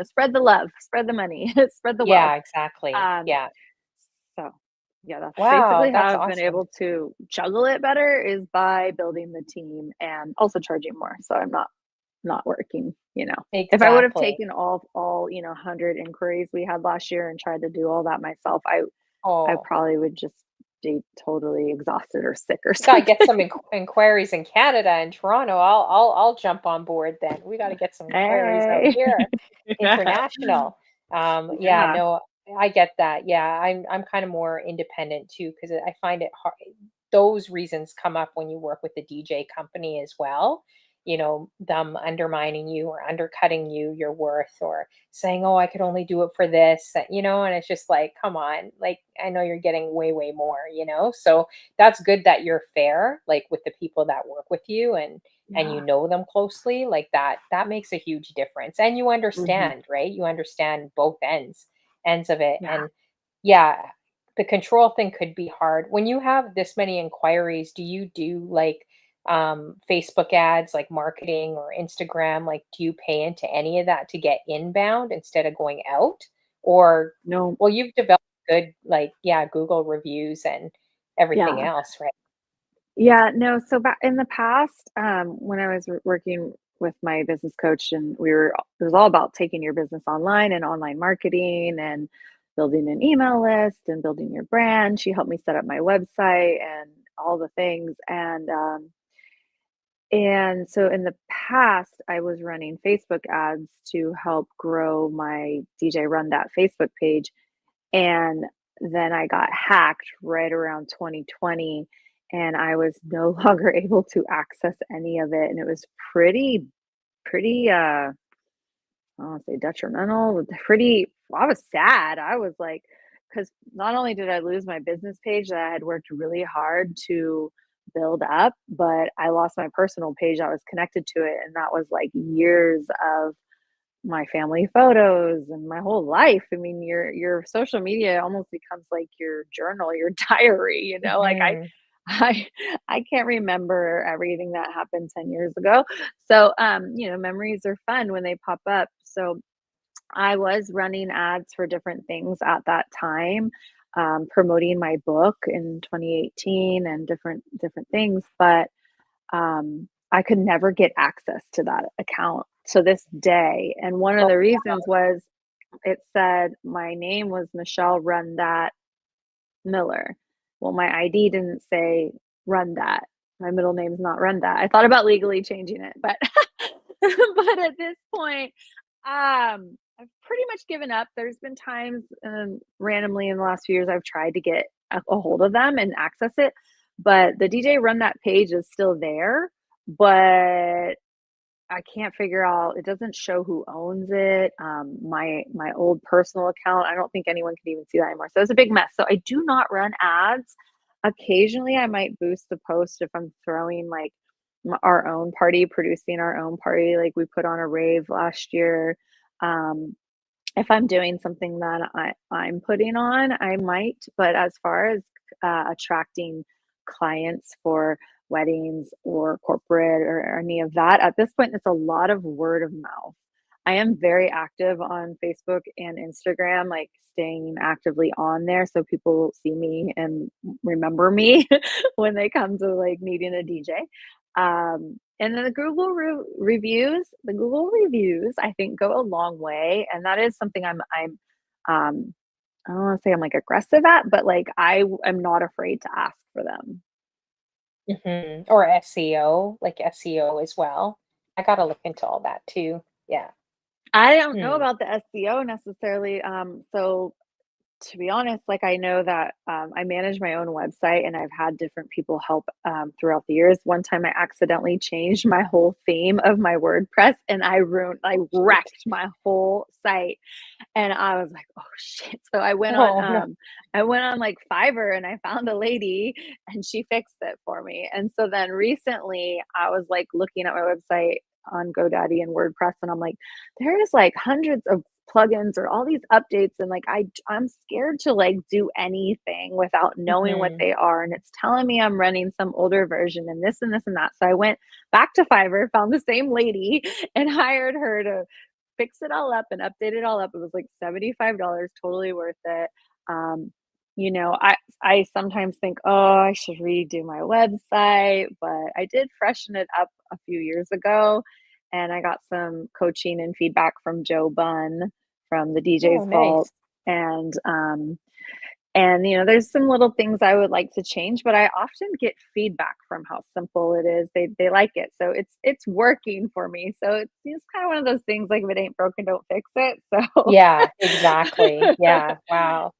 spread the love, spread the money, spread the wealth. Yeah, exactly. Um, Yeah. so, yeah, that's Wow, basically how that's I've been awesome. able to juggle it better is by building the team and also charging more, so I'm not working. If I would have Exactly. taken all, 100 inquiries we had last year and tried to do all that myself, I Oh, probably would just be totally exhausted or sick or we gotta get something. some inquiries in Canada and Toronto. I'll jump on board then. We gotta get some inquiries out Hey. here, Yeah. international. Yeah, Yeah. no, I get that. Yeah, I'm kind of more independent too because I find it hard. Those reasons come up when you work with the DJ company as well. Them undermining you or undercutting your worth, or saying, "Oh, I could only do it for this," and it's just like, come on, like I know you're getting way, way more. So that's good that you're fair, like with the people that work with you, and you Yeah. know them closely, like that makes a huge difference. And you Mhm. understand, right? You understand both ends of it. Yeah. And yeah, the control thing could be hard. When you have this many inquiries, do you do like Facebook ads, like marketing, or Instagram? Like, do you pay into any of that to get inbound instead of going out? Or, No. well, you've developed good, like, yeah, Google reviews and everything Yeah. else, right? Yeah, no, so back in the past, when I was working with my business coach and it was all about taking your business online and online marketing and building an email list and building your brand. She helped me set up my website and all the things. And so in the past, I was running Facebook ads to help grow my DJ Rundat Facebook page. And then I got hacked right around 2020, and I was no longer able to access any of it. And it was pretty, I don't wanna say detrimental, but I was sad. I was like, because not only did I lose my business page that I had worked really hard to build up, but I lost my personal page that was connected to it. And that was like years of my family photos and my whole life. I mean, your social media almost becomes like your journal, your diary. Like Mhm. I I can't remember everything that happened 10 years ago. So memories are fun when they pop up. So I was running ads for different things at that time, promoting my book in 2018 and different things, but I could never get access to that account to this day. And one of Oh, the reasons was it said my name was Michelle Run That Miller. Well, my ID didn't say Run That. My middle name's not Run That. I thought about legally changing it, but but at this point, I've pretty much given up. There's been times randomly in the last few years I've tried to get a hold of them and access it, but the DJ Run That page is still there, but I can't figure out, it doesn't show who owns it. My old personal account, I don't think anyone can even see that anymore. So it's a big mess. So I do not run ads. Occasionally, I might boost a post if I'm throwing like our own party, producing our own party. Like we put on a rave last year. Um, if I'm doing something that I'm putting on, I might. But as far as attracting clients for weddings or corporate or any of that, at this point, it's a lot of word of mouth. I am very active on Facebook and Instagram, like staying actively on there so people see me and remember me when they come to like needing a DJ. And then the Google reviews, I think go a long way, and that is something um, I don't want to say I'm like aggressive at, but like am not afraid to ask for them. mhm. Or SEO, like SEO as well. I gotta look into all that too. Yeah. I don't know Hmm. about the SEO necessarily. So to be honest, like I know that I manage my own website and I've had different people help throughout the years. One time I accidentally changed my whole theme of my WordPress and I Oh, shoot. wrecked my whole site. And I was like, "Oh, shit." So Oh, no. I went on, like, Fiverr and I found a lady and she fixed it for me. And so then recently, I was, like, looking at my website on GoDaddy and WordPress, and I'm like, "There's, like, hundreds of plugins or all these updates, and like I'm scared to like do anything without knowing what Mhm. they are, and it's telling me I'm running some older version and this and this and that. So I went back to Fiverr, found the same lady and hired her to fix it all up and update it all up. It was like $75, totally worth it. Um, I sometimes think, oh, I should redo my website, but I did freshen it up a few years ago, and I got some coaching and feedback from Joe Bunn from the DJ's Oh, Vault, nice. and there's some little things I would like to change, but I often get feedback from how simple it is. They like it, so it's working for me. So it's just kind of one of those things like if it ain't broken, don't fix it. So Yeah, exactly. Yeah, wow.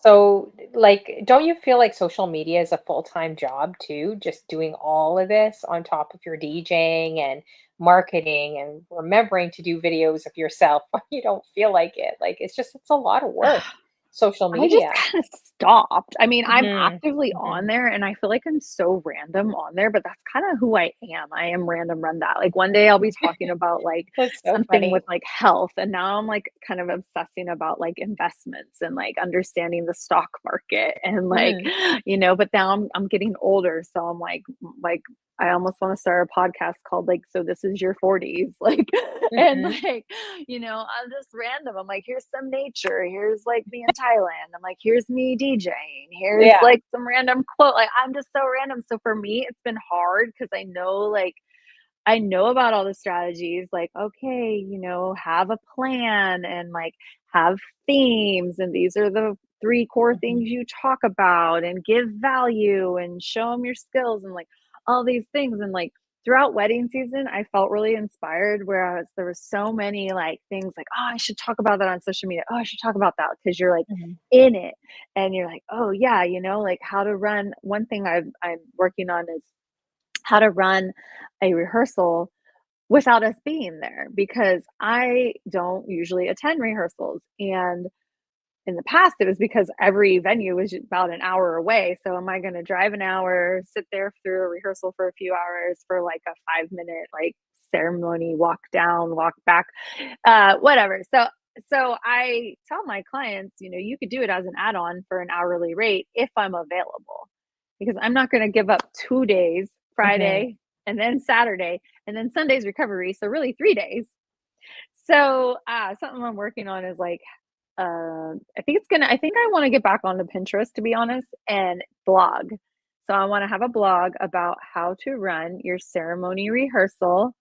So, like, don't you feel like social media is a full-time job too, just doing all of this on top of your DJing and marketing and remembering to do videos of yourself when you don't feel like it? Like, it's a lot of work, social I just media. kinda stopped. I mean, I'm Mhm, actively on mhm. there, and I feel like I'm so random on there, but that's kinda who I am. I am random Rundat. Like, one day I'll be talking about, like, That's so something with, funny. like, health, and now I'm, like, kind of obsessing about, like, investments and, like, understanding the stock market and, like, Mhm, but now I'm getting older, so I'm like, I almost wanna start a podcast called, like, "So This Is Your 40s," like, and, mhm, like, I'm just random. I'm like, here's some nature. Here's like me in Thailand. I'm like, here's me DJing. Here's yeah, like some random quote. Like, I'm just so random. So for me, it's been hard because I know about all the strategies. Like, okay, have a plan and like have themes. And these are the three core mhm, things you talk about and give value and show them your skills and like all these things. And like, throughout wedding season, I felt really inspired. Whereas there was so many like things like, oh, I should talk about that on social media. Oh, I should talk about that because you're like mhm, in it, and you're like, oh yeah, like how to run. One thing I'm working on is how to run a rehearsal without us being there because I don't usually attend rehearsals. And in the past, it was because every venue was about an hour away. So am I going to drive an hour, sit there through a rehearsal for a few hours for like a 5 minute like ceremony, walk down, walk back, whatever. So I tell my clients, you could do it as an add-on for an hourly rate if I'm available, because I'm not going to give up 2 days, mhm. Friday and then Saturday, and then Sunday's recovery. So really 3 days. So something I'm working on is like I think I wanna get back onto Pinterest, to be honest, and blog. So I wanna have a blog about how to run your ceremony rehearsal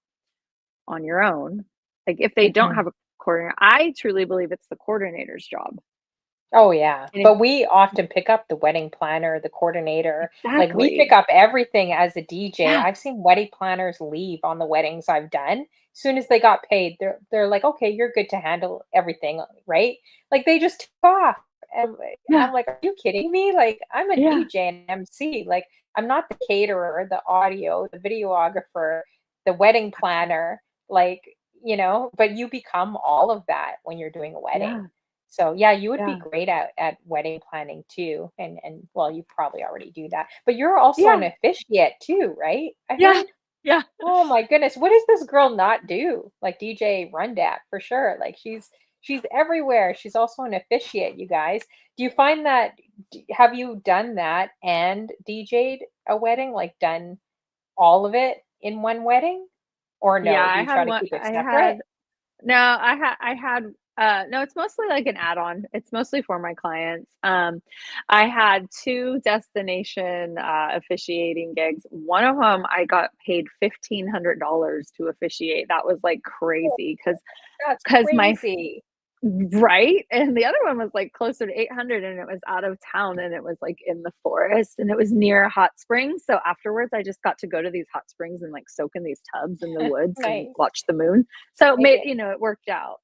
on your own. Like, if they don't Mhm. have a coordinator, I truly believe it's the coordinator's job. Oh, yeah, And if but we often pick up the wedding planner, the coordinator, like, we pick exactly. up everything as a DJ. Yeah, I've seen wedding planners leave on the weddings I've done. Soon as they got paid, they're like, "Okay, you're good to handle everything," right? Like, they just took off, and yeah, I'm like, "Are you kidding me?" Like, I'm a yeah, DJ and MC, like, I'm not the caterer, the audio, the videographer, the wedding planner, like, but you become all of that when you're doing a wedding. yeah, So, yeah, you would be yeah, great at wedding planning too, and well, you probably already do that, but you're also an yeah, officiate too, right? I yeah, heard? yeah. Oh my goodness, what does this girl not do? Like DJ Rundat for sure. Like she's everywhere. She's also an officiate, you guys. Do you find that have you done that and DJ'd a wedding, like done all of it in one wedding? Or Yeah, no, do you try to keep it I separate? had no, I had no, it's mostly like an add-on. It's mostly for my clients. I had 2 destination, officiating gigs. One of them, I got paid $1,500 to officiate. That was, like, Oh, crazy that's because my crazy. right? And the other one was, like, closer to 800, and it was out of town, and it was, like, in the forest, and it was near a hot spring. So afterwards, I just got to go to these hot springs and, like, soak in these tubs in the woods and Nice. watch the moon. So it made I it worked out.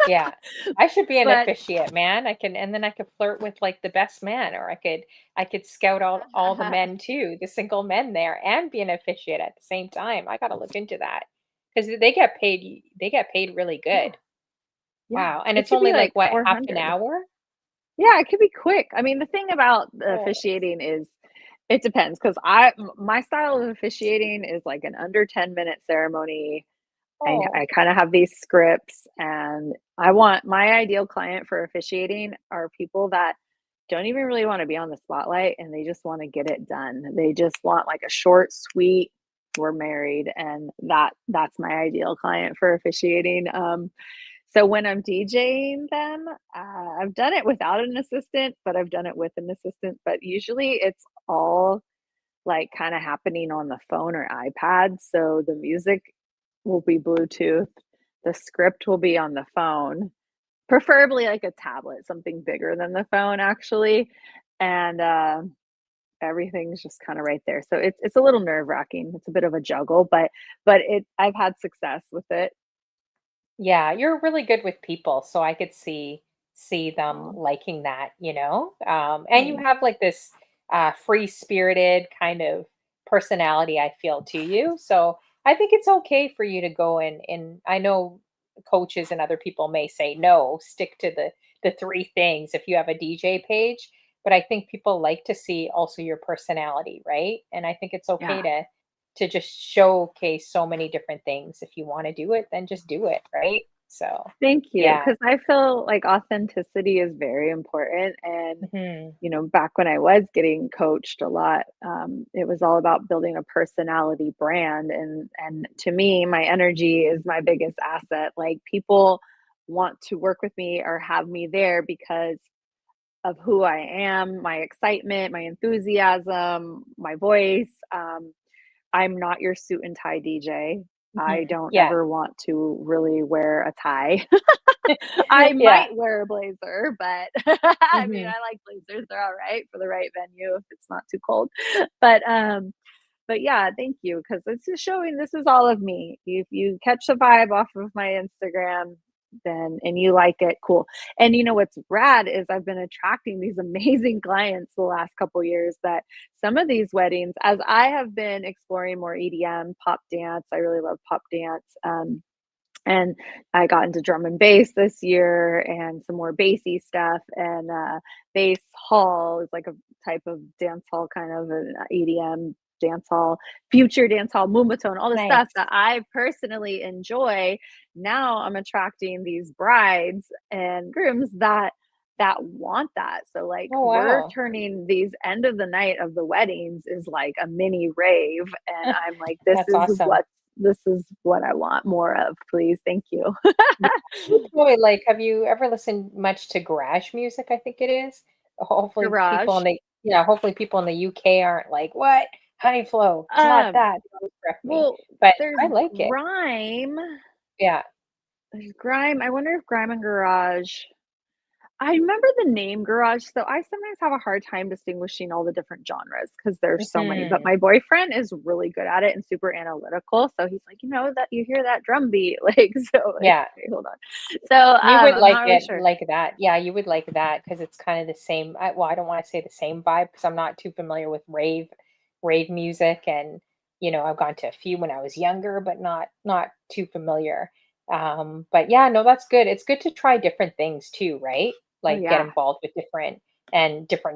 Yeah. I should be an But officiate, man. And then I could flirt with, like, the best man, or I could scout out all the men too, the single men there, and be an officiate at the same time. I gotta look into that because they get paid really yeah, good. yeah, Wow, and it it's could be only, like like, what, half an 400. hour? Yeah, it could be quick. I mean, the thing about the Oh, officiating is it depends because my style of officiating is like an under 10-minute ceremony. I Oh, kind of have these scripts, and I want my ideal client for officiating are people that don't even really want to be on the spotlight and they just want to get it done. They just want like a short, sweet, we're married, and that's my ideal client for officiating. So when I'm DJing them, I've done it without an assistant, but I've done it with an assistant. But usually it's all like kind of happening on the phone or iPad. So the music will be Bluetooth, the script will be on the phone, preferably like a tablet, something bigger than the phone actually. And everything's just kind of right there. So it's a little nerve-wracking. It's a bit of a juggle, but it I've had success with it. yeah, you're really good with people, so I could see them Oh, liking that, you know? And you thanks. have like this free-spirited kind of personality, I feel, to you. So I think it's okay for you to go and I know coaches and other people may say no, stick to the three things if you have a DJ page, but I think people like to see also your personality, right? And I think it's okay Yeah. to just showcase so many different things. If you want to do it, then just do it, right? So, Thank you, yeah. because I feel like authenticity is very important, and, Mhm. back when I was getting coached a lot, it was all about building a personality brand, and to me, my energy is my biggest asset. Like, people want to work with me or have me there because of who I am, my excitement, my enthusiasm, my voice. I'm not your suit and tie DJ. I Mhm. don't Yeah. ever want to really wear a tie. I Yeah. might wear a blazer, but I mean, Mhm. I like blazers. They're all right for the right venue if it's not too cold. But but yeah, thank you because it's just showing this is all of me. If you catch the vibe off of my Instagram, then and you like it, cool. And what's rad is I've been attracting these amazing clients the last couple years that some of these weddings, as I have been exploring more EDM, pop dance, I really love pop dance. And I got into drum and bass this year and some more bassy stuff. And bass hall is like a type of dance hall, kind of an EDM dance hall, future dance hall, moombahton, all the stuff Nice. that I personally enjoy. Now I'm attracting these brides and grooms that want that. So like Oh, we're wow. turning these end of the night of the weddings is like a mini rave, and I'm like, this That's is awesome. what I want more of, please. Thank you. Yeah. You probably like have you ever listened much to garage music, I think it is? Hopefully people in Garage. the yeah, hopefully people in the UK aren't like, "What? Honey Flow, it's not Um, that." Don't correct me. well, But there's I like it. grime. Yeah. There's grime. I wonder if grime and garage. I remember the name garage, so I sometimes have a hard time distinguishing all the different genres because there's so many. But Mhm. my boyfriend is really good at it and super analytical. So he's like, that you hear that drum beat, like like, Yeah. wait, hold on. So You would I'm like not really it sure. like that. Yeah, you would like that because it's kinda the same well, I don't wanna say the same vibe because 'cause I'm not too familiar with rave music and, I've gone to a few when I was younger, but not too familiar. But yeah, no, that's good. It's good to try different things too, right? Oh Like, get yeah, involved with different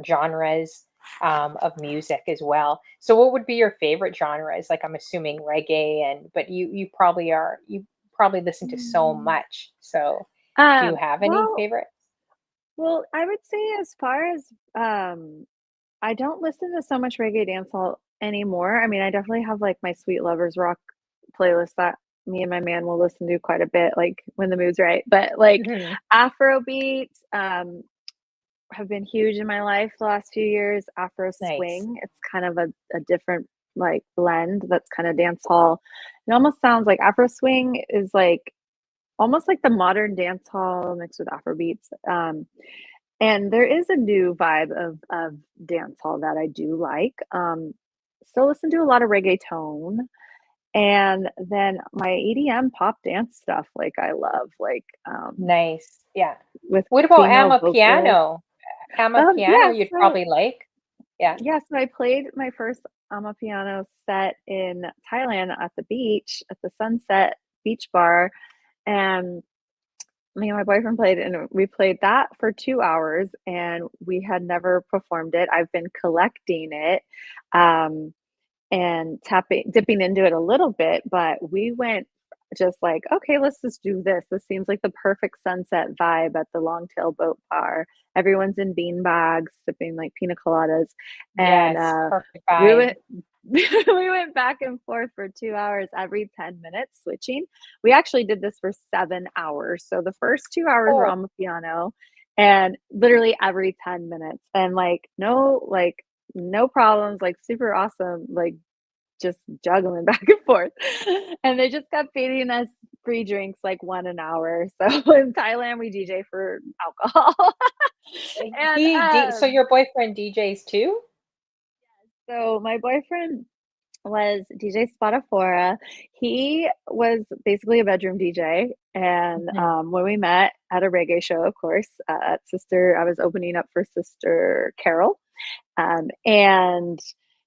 genres, of music as well. So what would be your favorite genres? Like, I'm assuming reggae but you probably listen to so mm. much. So do you have any Well, favorites? I would say as far as I don't listen to so much reggae dancehall anymore. I mean, I definitely have like my Sweet Lovers Rock playlist that me and my man will listen to quite a bit, like when the mood's right. But like Mhm. Afro beats have been huge in my life the last few years. Afro Nice. swing, it's kind of a different like blend that's kind of dancehall. It almost sounds like Afro swing is like almost like the modern dancehall mixed with Afro beats. And there is a new vibe of dancehall that I do like. Still listen to a lot of reggaeton, and then my EDM pop dance stuff, like I love, like Nice. Yeah. with What about female vocalists. Amapiano? Amapiano Yeah, you'd so probably like? Yeah. I played my first piano set in Thailand at the beach at the Sunset Beach Bar, and me and my boyfriend played and we played that for 2 hours, and we had never performed it. I've been collecting it, um, and tapping dipping into it a little bit, but we went just like, okay, let's just do this. This seems like the perfect sunset vibe at the Longtail Boat Bar. Everyone's in bean bags, sipping like pina coladas, and Yes, perfect we vibe. went we went back and forth for 2 hours every 10 minutes, switching. We actually did this for 7 hours. So the first 2 hours were Oh, on the piano, and literally every 10 minutes, and no problems, like super awesome, like just juggling back and forth. And they just kept feeding us free drinks like one an hour. So in Thailand, we DJ for alcohol. and so your boyfriend DJs too? so my boyfriend was DJ Spotafora. He was basically a bedroom DJ. And Mhm. when we met at a reggae show, of course, I was opening up for Sister Carol. And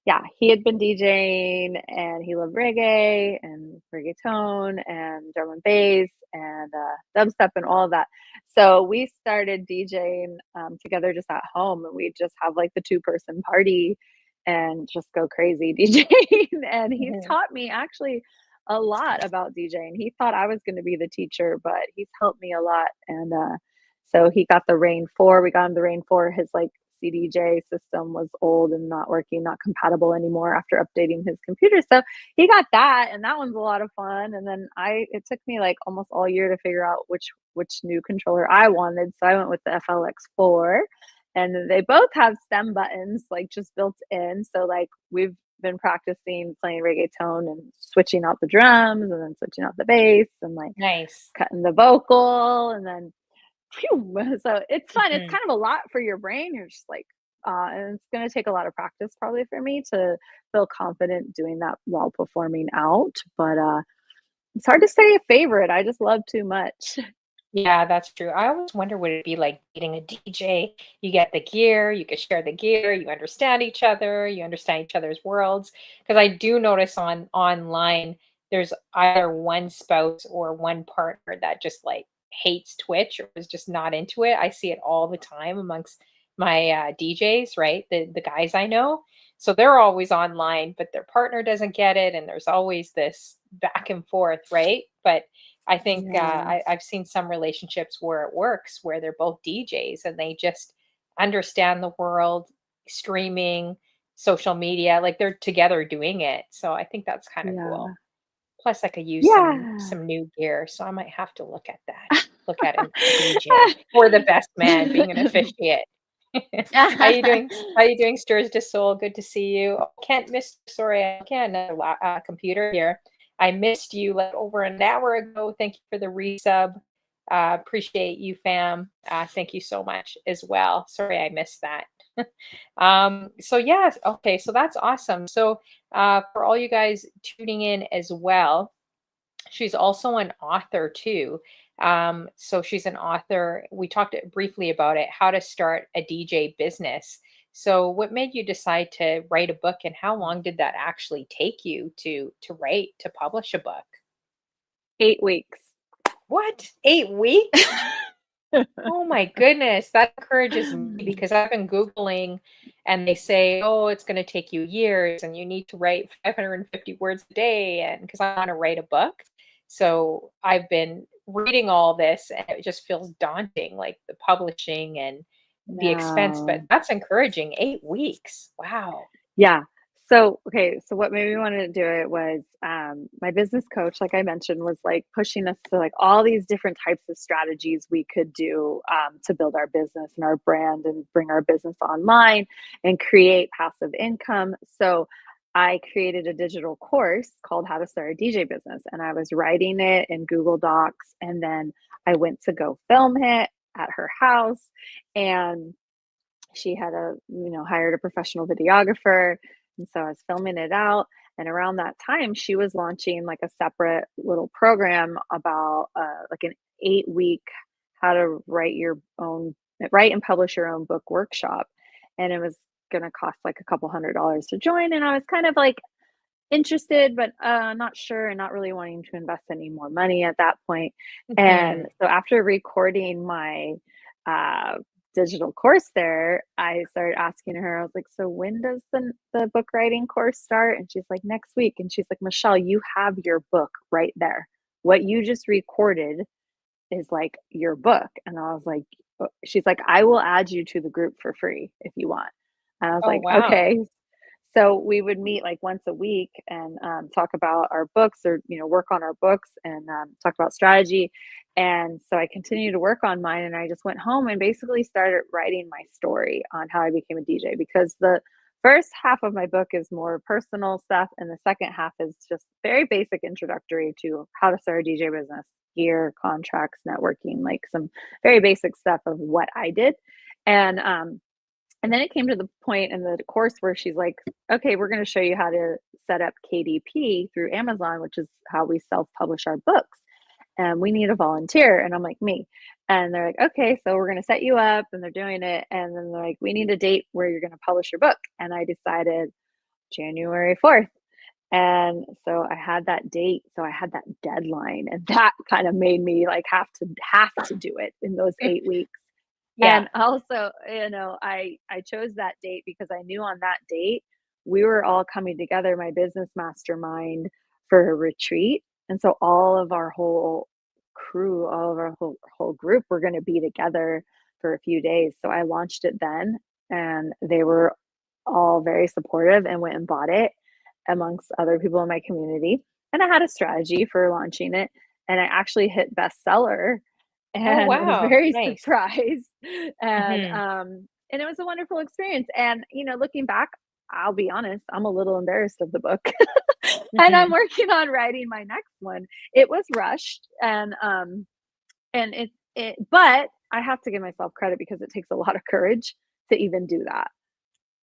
yeah, he had been DJing and he loved reggae and reggaeton and drum and bass and dubstep and all of that. So we started DJing together just at home, and we just have like the two-person party and just go crazy DJing. And he's Mhm. taught me actually a lot about DJing. He thought I was going to be the teacher, but he's helped me a lot. And so he got the Rain 4. We got him the Rain 4. His like CDJ system was old and not working, not compatible anymore after updating his computer. So he got that, and that one's a lot of fun. And then it took me like almost all year to figure out which new controller I wanted. So I went with the FLX4, and they both have stem buttons like just built in. So like we've been practicing playing reggaeton and switching out the drums and then switching out the bass and like Nice. cutting the vocal and then phew. So it's fun. It's Mhm. kind of a lot for your brain. You're just like, and it's going to take a lot of practice probably for me to feel confident doing that while performing out. But it's hard to say a favorite. I just love too much. Yeah, that's true. I always wonder what it'd be like dating a DJ. You get the gear, you can share the gear, you understand each other's worlds. Because I do notice on online, there's either one spouse or one partner that just like hates Twitch or is just not into it. I see it all the time amongst my DJs, right? The guys I know. So they're always online, but their partner doesn't get it, and there's always this back and forth, right? But I think Yeah. I've seen some relationships where it works, where they're both DJs and they just understand the world, streaming, social media, like they're together doing it. So I think that's kind of Yeah. cool. Plus, I could use Yeah. some new gear, so I might have to look at that. Look at a DJ or the best man being an officiate. How you doing? How you doing, Stirs to Soul? Good to see you. Oh, can't miss. Sorry, I can't another computer here. I missed you like over an hour ago. Thank you for the resub. Appreciate you, fam. Thank you so much as well. Sorry, I missed that. So yes, okay, so that's awesome. So for all you guys tuning in as well, she's also an author too. So she's an author. We talked briefly about it, how to start a DJ business. So what made you decide to write a book, and how long did that actually take you to write, to publish a book? 8 weeks. What? 8 weeks? Oh my goodness, that encourages me because I've been Googling and they say, oh, it's going to take you years and you need to write 550 words a day. And because I want to write a book. So I've been reading all this and it just feels daunting, like the publishing and the expense, but No. that's encouraging. 8 weeks. Wow. Yeah. So, okay, so what made me want to do it was my business coach, like I mentioned, was like pushing us to like all these different types of strategies we could do to build our business and our brand and bring our business online and create passive income. So, I created a digital course called How to Start a DJ Business, and I was writing it in Google Docs, and then I went to go film it at her house, and she had hired a professional videographer, and so I was filming it out. And around that time she was launching like a separate little program about like an 8 week how to write and publish your own book workshop. And it was going to cost like a couple $100 to join, and I was kind of like interested, but not sure and not really wanting to invest any more money at that point. And Mhm. so after recording my uh, digital course there, I started asking her, I was like, so when does the book writing course start? And she's like, next week. And she's like, Michelle, you have your book right there. what you just recorded is like your book. And I was like, she's like, I will add you to the group for free if you want. And I was Oh, like, wow. okay. So we would meet like once a week and talk about our books or, work on our books and talk about strategy. And so I continued to work on mine and I just went home and basically started writing my story on how I became a DJ because the first half of my book is more personal stuff and the second half is just very basic introductory to how to start a DJ business, gear, contracts, networking, like some very basic stuff of what I did. And and then it came to the point in the course where she's like, okay, we're going to show you how to set up KDP through Amazon, which is how we self publish our books. And we need a volunteer. And I'm like, me. And they're like, okay, so we're going to set you up. And they're doing it. And then they're like, we need a date where you're going to publish your book. And I decided January 4th. And so I had that date. So I had that deadline. And that kind of made me like have to do it in those 8 weeks. Yeah. And also, I chose that date because I knew on that date, we were all coming together, my business mastermind, for a retreat. And so all of our whole crew, all of our whole group were gonna be together for a few days. So I launched it then, and they were all very supportive and went and bought it amongst other people in my community. And I had a strategy for launching it, and I actually hit bestseller Oh, and was wow. very Nice. surprised. And Mhm. it was a wonderful experience. And looking back, I'll be honest, I'm a little embarrassed of the book. And I'm Mhm. working on writing my next one. It was rushed and it but I have to give myself credit because it takes a lot of courage to even do that.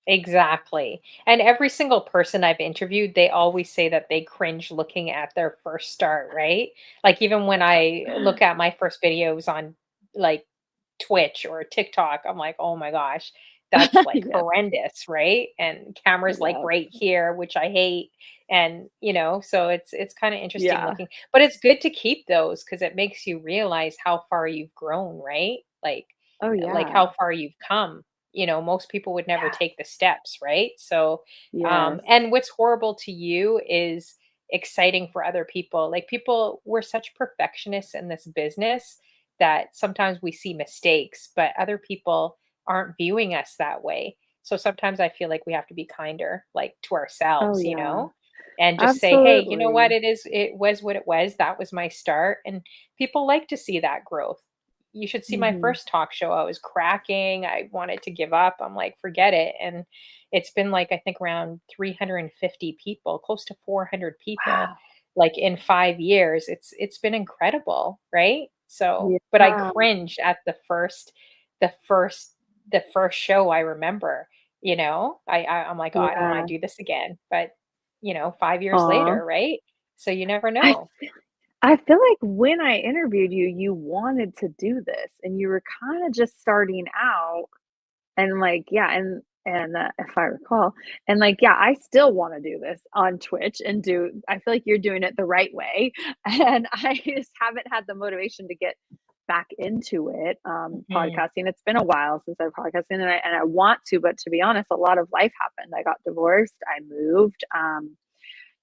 Exactly. And every single person I've interviewed, they always say that they cringe looking at their first start, right? Like even when I look at my first videos on like Twitch or TikTok, I'm like, "Oh my gosh, that's like Yes. horrendous," right? And cameras like Yeah. right here, which I hate. And, so it's kind of interesting Yeah. looking. But it's good to keep those because it makes you realize how far you've grown, right? Oh Like yeah. how far you've come. Most people would never Yeah. take the steps, right? So, Yes. and what's horrible to you is exciting for other people. Like people, we're such perfectionists in this business that sometimes we see mistakes, but other people aren't viewing us that way. So sometimes I feel like we have to be kinder, like to Oh ourselves, yeah. and just say, hey, you know what? Absolutely. It was what it was. That was my start. And people like to see that growth. You should see my Mhm. first talk show. I was cracking. I wanted to give up. I'm like, forget it. And it's been like, I think around 350 people, close to 400 people, Wow. like in 5 years. It's been incredible, right? So, but I Yeah. cringed at the first, the first show I remember, I'm like, oh, I don't want Yeah. to do this again. But, 5 years Aw. later, right? So you never I know. I feel like when I interviewed you, you wanted to do this and you were kinda just starting out and, like, yeah, if I recall, and, like, yeah, I still wanna do this on Twitch and I feel like you're doing it the right way, and I just haven't had the motivation to get back into it, Mhm. podcasting. It's been a while since I've podcasted, and I want to, but to be honest, a lot of life happened. I got divorced, I moved,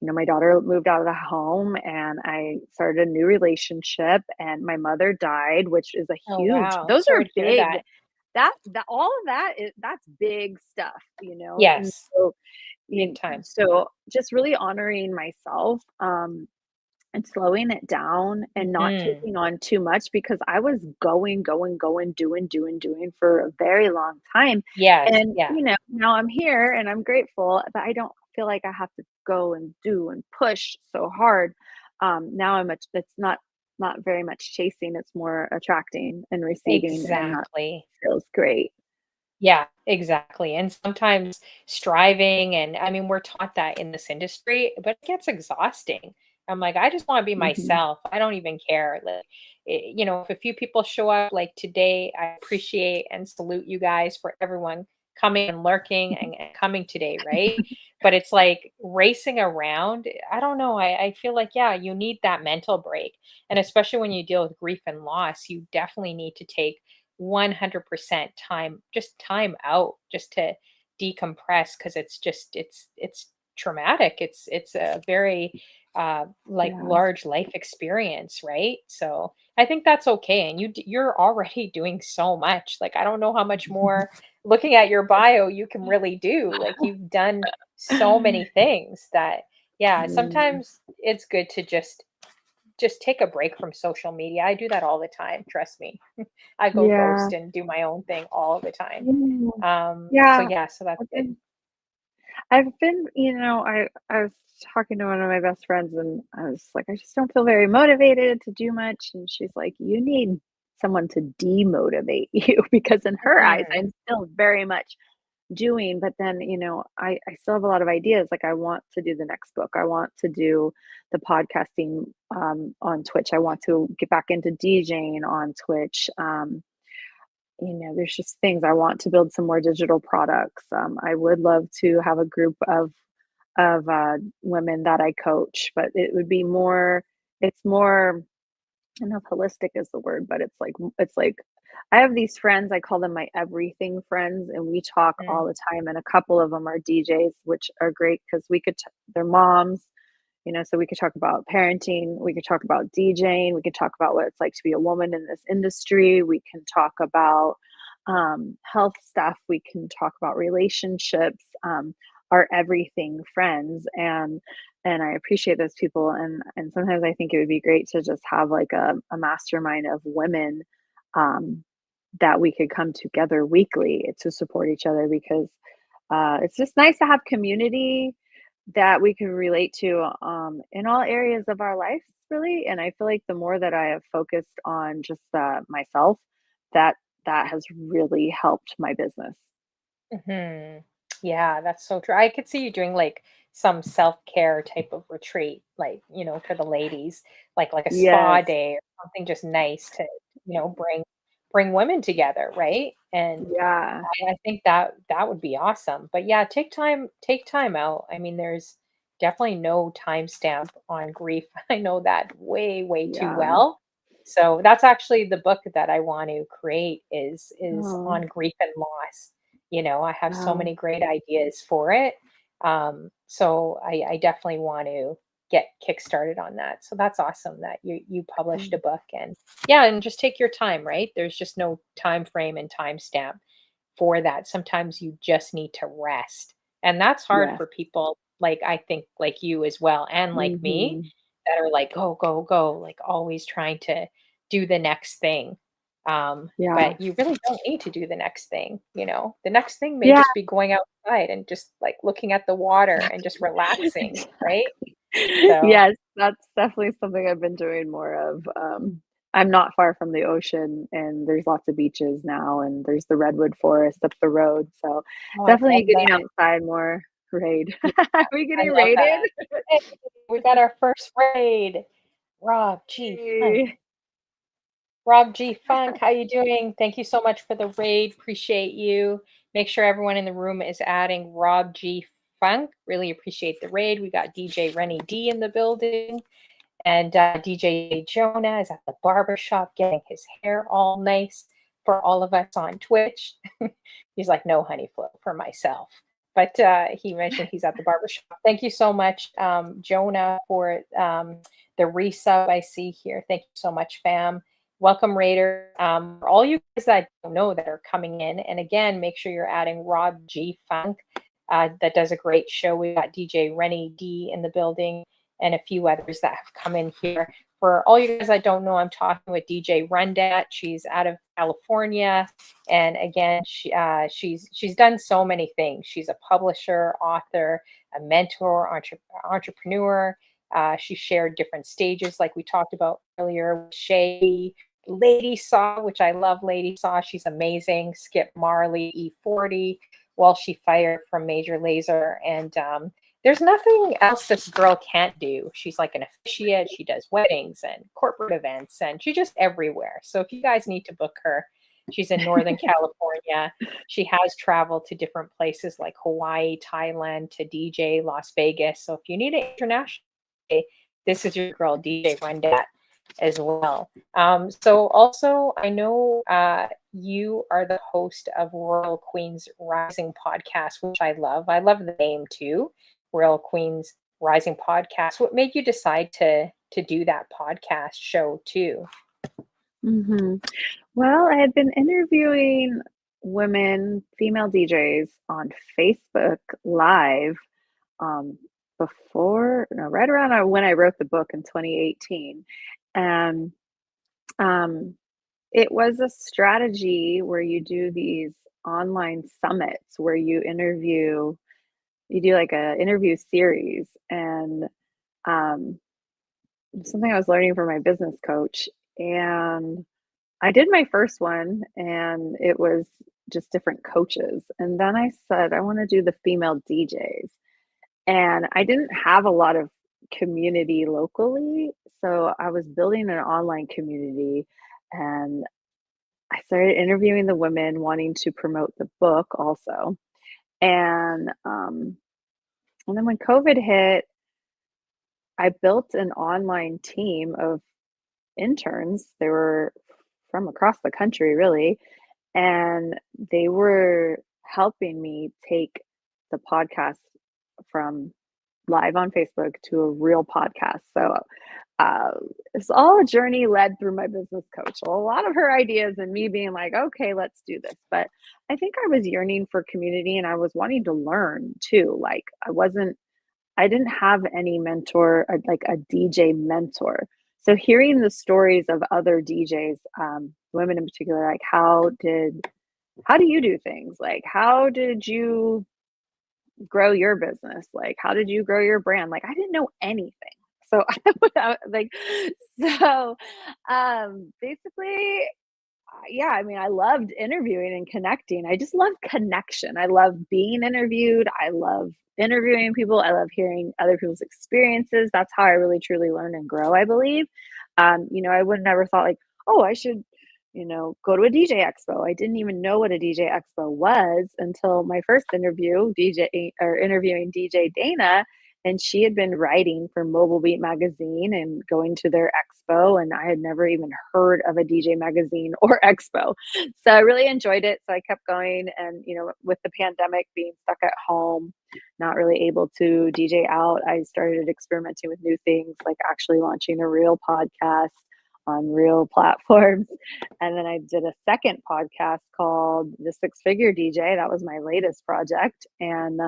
my daughter moved out of the home and I started a new relationship and my mother died, which is a Oh, huge wow. those Sorry are to hear big that. that all of that is that's big stuff, and Yes, so big time. just really honoring myself, and slowing it down and not Mhm. taking on too much because I was going, doing for a very long time. Yes, And, yeah, now I'm here and I'm grateful, but I don't feel like I have to go and do and push so hard. Now it's not very much chasing, it's more attracting and receiving, and that exactly. feels great. Yeah, exactly, and sometimes striving and I mean, we're taught that in this industry, but it gets exhausting. I'm like, "I just wanna be Mhm. myself. I don't even care." Like, if a few people show up, like today, I appreciate and salute you guys for everyone coming and lurking and coming today, right? But it's like racing around, I don't know, I feel like, yeah, you need that mental break, and especially when you deal with grief and loss, you definitely need to take 100% time, just time out just to decompress because it's just it's traumatic. It's a very like Yeah. large life experience, right? So I think that's okay. And you're already doing so much. Like I don't know how much more looking at your bio you can really do. Like you've done so many things that yeah, Mm, sometimes it's good to just take a break from social media. I do that all the time, trust me. I go yeah. ghost and do my own thing all the time. Yeah. So Yeah. yeah, so that's I've good. been I've been, I was talking to one of my best friends and I was like, I just don't feel very motivated to do much. And she's like, you need someone to demotivate you because in her eyes, Mhm, I'm still very much doing, but then, I still have a lot of ideas. Like I want to do the next book. I want to do the podcasting on Twitch. I want to get back into DJing on Twitch. There's just things I want to build some more digital products. I would love to have a group of women that I coach, but it would be more. It's more. I don't know if holistic is the word, but it's like I have these friends. I call them my everything friends, and we talk mm, all the time. And a couple of them are DJs, which are great because we could. They're moms, so we could talk about parenting, we could talk about DJing, we could talk about what it's like to be a woman in this industry, we can talk about health stuff, we can talk about relationships, our everything friends, and I appreciate those people, and sometimes I think it would be great to just have like a mastermind of women um, that we could come together weekly to support each other because it's just nice to have community that we can relate to in all areas of our lives, really. And I feel like the more that I have focused on just myself, that that has really helped my business. mhm. Yeah, that's so true. I could see you doing like some self-care type of retreat, like, for the ladies, like a spa Yes. day or something just nice to, bring women together, right? And Yeah. I think that that would be awesome. But yeah, take time out. I mean, there's definitely no timestamp on grief. I know that way, way too Yeah. well. So that's actually the book that I want to create is Oh, on grief and loss. I have so wow. many great ideas for it. So I definitely want to get kickstarted on that. So that's awesome that you published a Um, book and yeah, and just take your time, right? There's just no time frame and timestamp for that. Sometimes you just need to rest. And that's hard yes. for people like I think like you as well and like me Hmm. that are like go go go like always trying to do the next thing. Yeah. But you really don't need to do the next thing. The next thing may Yeah. just be going outside and just like looking at the water and just relaxing, right? Exactly. So, Yes, that's definitely something I've been doing more of. I'm not far from the ocean, and there's lots of beaches now, and there's the redwood forest up the road. So oh, I definitely love getting that. outside more. Raid. Yeah, Are we I getting love raided? that. Hey, we got our first raid. Rob G. Funk. Yay. Rob G. Funk, how you doing? Thank you so much for the raid. Appreciate you. Make sure everyone in the room is adding Rob G. Funk. Really appreciate the raid. We got DJ Rennie D in the building. And DJ Jonah is at the barber shop getting his hair all nice for all of us on Twitch. He's like, no honey flow for myself. But he mentioned he's at the barber shop. Thank you so much, Jonah, for the resub I see here. Thank you so much, fam. Welcome, Raider. For all you guys that don't know that are coming in, and again, make sure you're adding Rob G Funk. That does a great show. We got DJ Rennie D in the building and a few others that have come in here. For all you guys that don't know, I'm talking with DJ Rundat. She's out of California, and again, she's done so many things. She's a publisher, author, a mentor, entrepreneur. She shared different stages, like we talked about earlier with Shaggy, Lady Saw, which I love. Lady Saw, she's amazing. Skip Marley, E40. While she fired from Major Laser, and there's nothing else this girl can't do. She's like an officiate. She does weddings and corporate events, and she's just everywhere. So if you guys need to book her, she's in Northern California. She has traveled to different places like Hawaii, Thailand, to DJ Las Vegas. So if you need an international, this is your girl, DJ Rundat, as well. So also, I know you are the host of Royal Queens Rising podcast, which I love. I love the name too. Real Queens Rising podcast. What made you decide to do that podcast show too? Mhm. Well, I had been interviewing women, female DJs on Facebook Live, um, before no, right around, when I wrote the book in 2018, and, um, it was a strategy where you do these online summits where you do, like, a interview series, and, um, something I was learning from my business coach, and I did my first one, and it was just different coaches, and then I said, "I wanna do the female DJs," and I didn't have a lot of community locally, so I was building an online community, and I started interviewing the women wanting to promote the book also, and, um, and then when COVID hit, I built an online team of interns. They were from across the country, really, and they were helping me take the podcast from live on Facebook to a real podcast. So uh, it's all a journey led through my business coach. So a lot of her ideas and me being like, okay, let's do this. But I think I was yearning for community and I was wanting to learn too. Like I didn't have any mentor, like a DJ mentor. So hearing the stories of other DJs, women in particular, like how do you do things? Like how did you grow your business? Like how did you grow your brand? Like I didn't know anything. So like so basically yeah, I mean, I loved interviewing and connecting. I just love connection. I love being interviewed. I love interviewing people. I love hearing other people's experiences. That's how I really truly learn and grow, I believe. I would never thought like, oh, I should, go to a DJ expo. I didn't even know what a DJ expo was until my first interview, DJ or interviewing DJ Dana, and she had been writing for Mobile Beat magazine and going to their expo, and I had never even heard of a DJ magazine or expo. So I really enjoyed it. So I kept going, and with the pandemic being stuck at home, not really able to DJ out, I started experimenting with new things, like actually launching a real podcast on real platforms. And then I did a second podcast called The Six Figure DJ. That was my latest project. And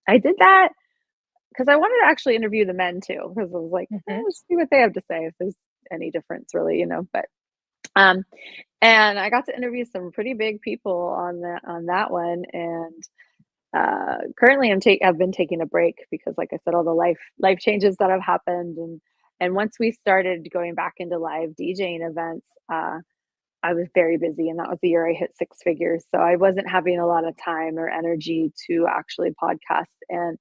I did that because I wanted to actually interview the men too, because I was like, Hmm. let's see what they have to say if there's any difference, really, But um, and I got to interview some pretty big people on that one, and currently I've been taking a break because, like I said, all the life changes that have happened, and once we started going back into live DJing events, I was very busy, and that was the year I hit six figures. So I wasn't having a lot of time or energy to actually podcast. And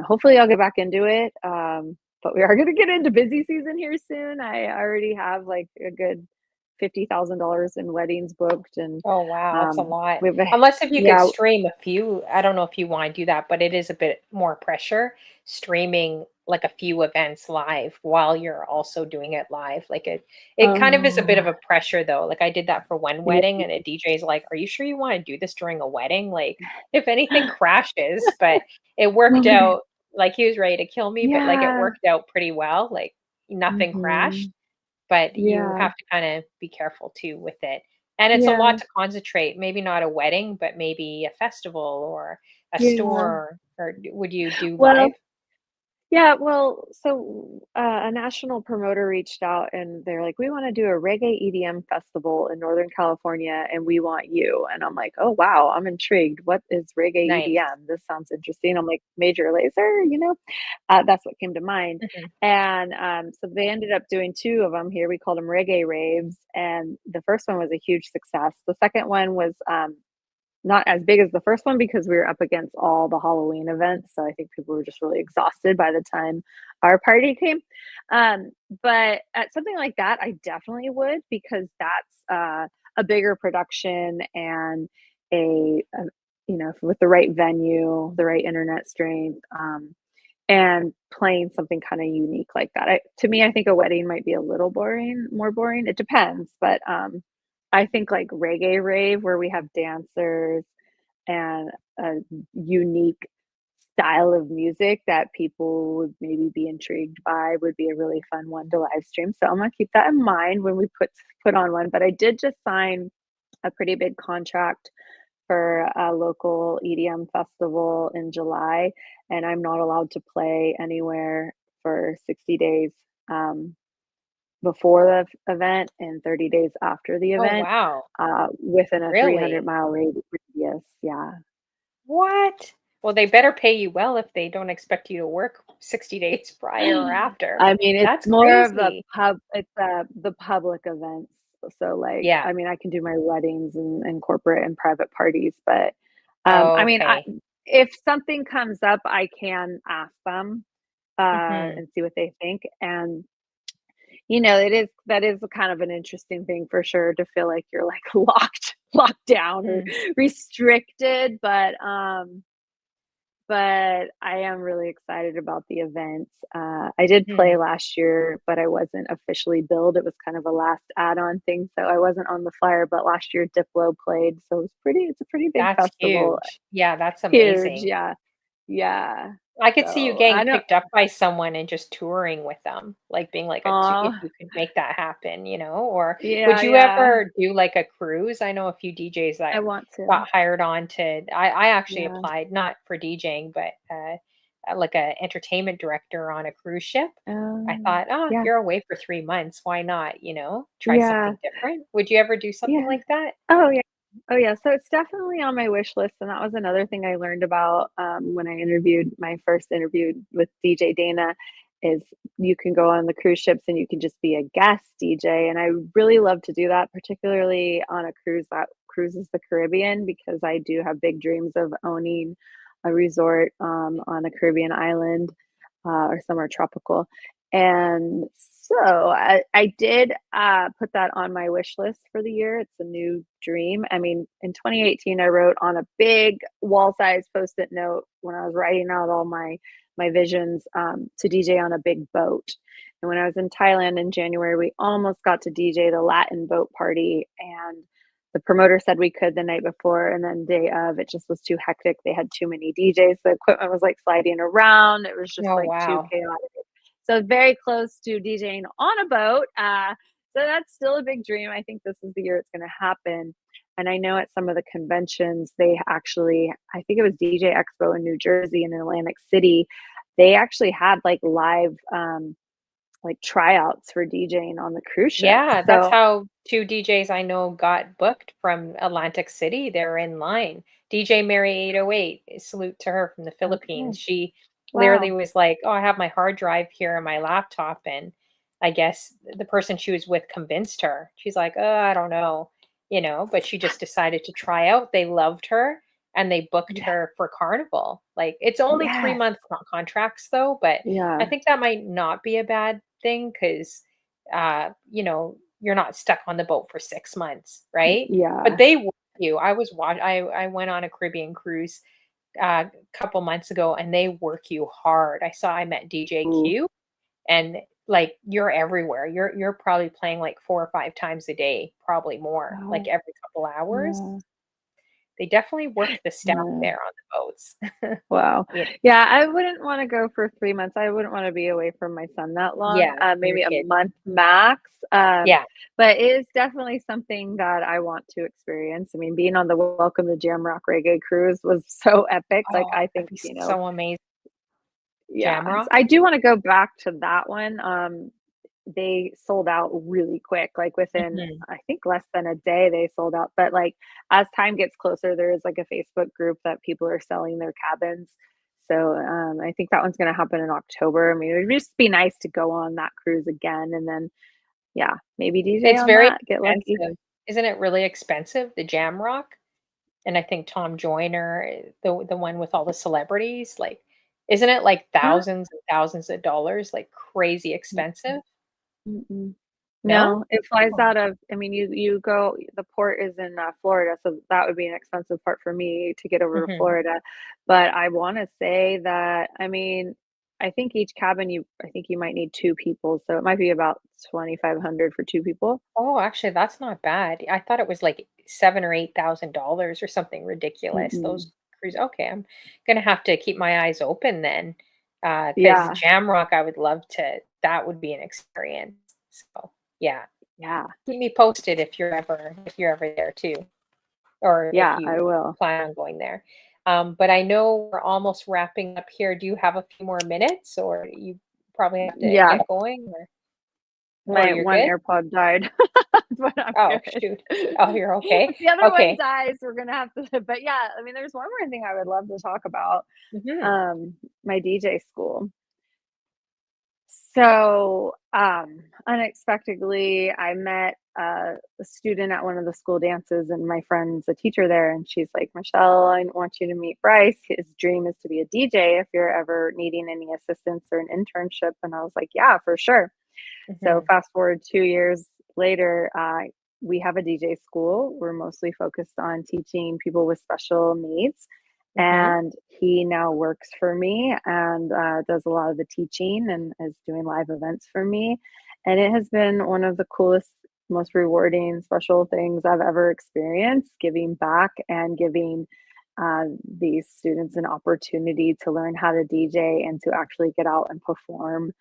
hopefully I'll get back into it. But we are going to get into busy season here soon. I already have like a good $50,000 in weddings booked, and Oh, wow, that's a lot. we have a Unless if you could yeah. stream a few, I don't know if you wanna do that, but it is a bit more pressure streaming, like, a few events live while you're also doing it live, like, it kind of is a bit Oh of a pressure, though, like, I did that for one yeah. wedding, and a DJ's like, "Are you sure you wanna do this during a wedding? Like, if anything crashes," but it Oh worked my god. out, like, he was ready to kill me, but, like, it Yeah. worked out pretty well, like, nothing crashed. Hmm. But you Yeah. have to kinda be careful too with it. And it's a Yeah. lot to concentrate, maybe not a wedding, but maybe a festival or a Yeah. store, or would you do live? Well, yeah, well, so, a national promoter reached out and they're like, "We wanna do a reggae EDM festival in Northern California, and we want you." And I'm like, "Oh, wow, I'm intrigued. What is reggae Nice. EDM? This sounds interesting." I'm like, "Major Lazer?" That's what came to mind. Mhm. And, so they ended up doing 2 of them here. We called them reggae raves, and the first one was a huge success. The second one was, not as big as the first one because we were up against all the Halloween events, so I think people were just really exhausted by the time our party came. Um, but at something like that, I definitely would because that's a bigger production and a with the right venue, the right internet strength, and playing something kind of unique like that. To me, I think a wedding might be a little boring, more boring. It depends, but I think like reggae rave where we have dancers and a unique style of music that people would maybe be intrigued by would be a really fun one to live stream. So I'm gonna keep that in mind when we put on one. But I did just sign a pretty big contract for a local EDM festival in July, and I'm not allowed to play anywhere for 60 days before the event and 30 days after the Oh, event wow. within a 300 Really? mile radius. Yeah. What? Well, they better pay you well if they don't expect you to work 60 days prior or after. I mean, it's That's more of crazy. the public events. So, like, Yeah. I mean, I can do my weddings and corporate and private parties, but, I mean, Okay. if something comes up, I can ask them, Mhm. and see what they think, and, that is a kind of an interesting thing for sure to feel like you're, like, locked down or Mm. restricted, but I am really excited about the event. I did play Mhm. last year, but I wasn't officially billed. It was kind of a last add-on thing, so I wasn't on the flyer. But last year, Diplo played, so it's a pretty big That's festival. huge. Yeah, that's Huge, amazing. yeah, yeah. I could see you So I getting don't. picked up by someone and just touring with them, like being like a tou Oh, if you could make that happen, or would yeah, you yeah. ever do like a cruise? I know a few DJs that I want to. got hired on to I actually Yeah. applied not for DJing, but, like a entertainment director on a cruise ship. I thought, "Oh, Yeah, you're away for 3 months, why not, try yeah, something different?" Would you ever do something yeah. like that? Oh, yeah. Oh, yeah, so it's definitely on my wish list, and that was another thing I learned about, when I interviewed my first interview with DJ Dana, is you can go on the cruise ships and you can just be a guest DJ, and I really love to do that, particularly on a cruise that cruises the Caribbean, because I do have big dreams of owning a resort, on a Caribbean island, or somewhere tropical. And so I did put that on my wish list for the year. It's a new dream. I mean, in 2018, I wrote on a big wall size post it note when I was writing out all my visions to DJ on a big boat. And when I was in Thailand in January, we almost got to DJ the Latin boat party, and the promoter said we could the night before, and then day of, it just was too hectic. They had too many DJs. The equipment was like sliding around. It was just Oh, like too wow. chaotic. So very close to DJing on a boat. So that's still a big dream. I think this is the year it's going to happen. And I know at some of the conventions, they actually, I think it was DJ Expo in New Jersey and in Atlantic City, they actually had like live like tryouts for DJing on the cruise ship. Yeah, that's So how 2 DJs I know got booked from Atlantic City, they're in line. DJ Mary 808, salute to her from the Philippines. okay, She literally wow, was like, "Oh, I have my hard drive here on my laptop," and I guess the person she was with convinced her. She's like, "Oh, I don't know," but she just decided to try out. They loved her, and they booked yeah, her for Carnival. Like, it's only yes, 3-month contracts though, but I yeah, think that might not be a bad thing because you're not stuck on the boat for 6 months, right? But yeah, they work you. I went on a Caribbean cruise a couple months ago and they work you hard. I met DJ ooh, Q and like you're everywhere. You're probably playing like 4 or 5 times a day, probably more, like wow, every couple hours. yeah, They definitely work the staff yeah. there on the boats. Wow. Yeah. Yeah, I wouldn't wanna go for 3 months. I wouldn't wanna be away from my son that long, Yeah, your maybe a kid. month max, Yeah. but it is definitely something that I want to experience. I mean, being on the Welcome to Jamrock Reggae cruise was so epic, like, Oh, I that'd think, be so amazing. yeah, Jamrock? I do wanna go back to that one, they sold out really quick, like, within, Mhm. I think, less than a day, they sold out, but, like, as time gets closer, there is, like, a Facebook group that people are selling their cabins, so, I think that one's gonna happen in October. I mean, it would just be nice to go on that cruise again, and then, yeah, maybe DJ It's on very that, get lucky. expensive. Isn't it really expensive, the Jamrock? And I think Tom Joyner, the one with all the celebrities, like, isn't it like Uh, thousands and thousands of dollars, like crazy mm, expensive? mm-mm. No? No, it flies Oh, out of, I mean, you go, the port is in, Florida, so that would be an expensive part for me to get over to mhm. Florida, but I wanna say that, I mean, I think you might need 2 people, so it might be about 2,500 for 2 people. Oh, actually, that's not bad. I thought it was like 7 or $8,000 or something ridiculous. Mm-mm. Those cruise. Okay, I'm gonna have to keep my eyes open then, because Yeah, Jamrock, I would love to. That would be an experience. So yeah, yeah, keep me posted if you're ever there too, or if yeah, I you will. plan on going there. But I know we're almost wrapping up here. Do you have a few more minutes, or you probably have to Yeah, get going, or my you're one good? AirPod died, but I'm Oh good. shoot. Oh, you're okay. If the other one Okay. dies, we're gonna have to but yeah, I mean, there's one more thing I would love to talk about, Hmm. um, my DJ school. So, unexpectedly, I met a student at one of the school dances, and my friend's a teacher there. And she's like, Michelle, I want you to meet Bryce. His dream is to be a DJ if you're ever needing any assistance or an internship. And I was like, yeah, for sure. So, Hmm. fast forward 2 years later, we have a DJ school. We're mostly focused on teaching people with special needs. Hmm. And he now works for me and does a lot of the teaching and is doing live events for me. And it has been one of the coolest, most rewarding, special things I've ever experienced, giving back and giving these students an opportunity to learn how to DJ and to actually get out and perform.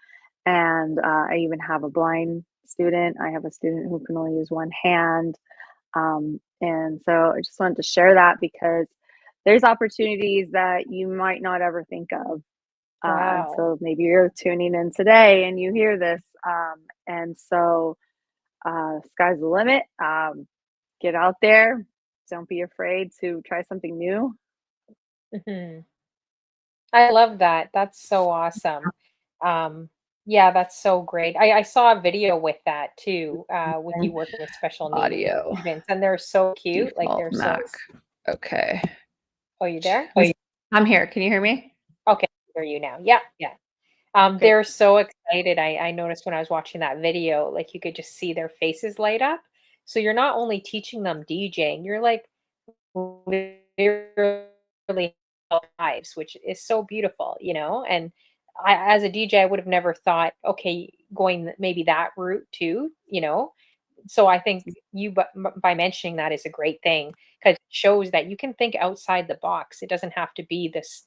And I even have a blind student. I have a student who can only use one hand. And so I just wanted to share that because there's opportunities that you might not ever think of Wow. until maybe you're tuning in today and you hear this. And so sky's the limit. Get out there. Don't be afraid to try something new. Hmm. I love that. That's so awesome. Um, yeah, that's so great. I saw a video with that too, with you working with special needs Audio, students, and they're so cute. Like default they're so. Mac. Okay. Oh, you there? Oh, I'm here. Can you hear me? Okay, I hear you now. Yeah, yeah. Good. They're so excited. I noticed when I was watching that video, like you could just see their faces light up. So you're not only teaching them DJing, you're like literally lives, which is so beautiful, And as a DJ, I would have never thought, okay, going maybe that route too. So I think by mentioning that is a great thing because it shows that you can think outside the box. It doesn't have to be this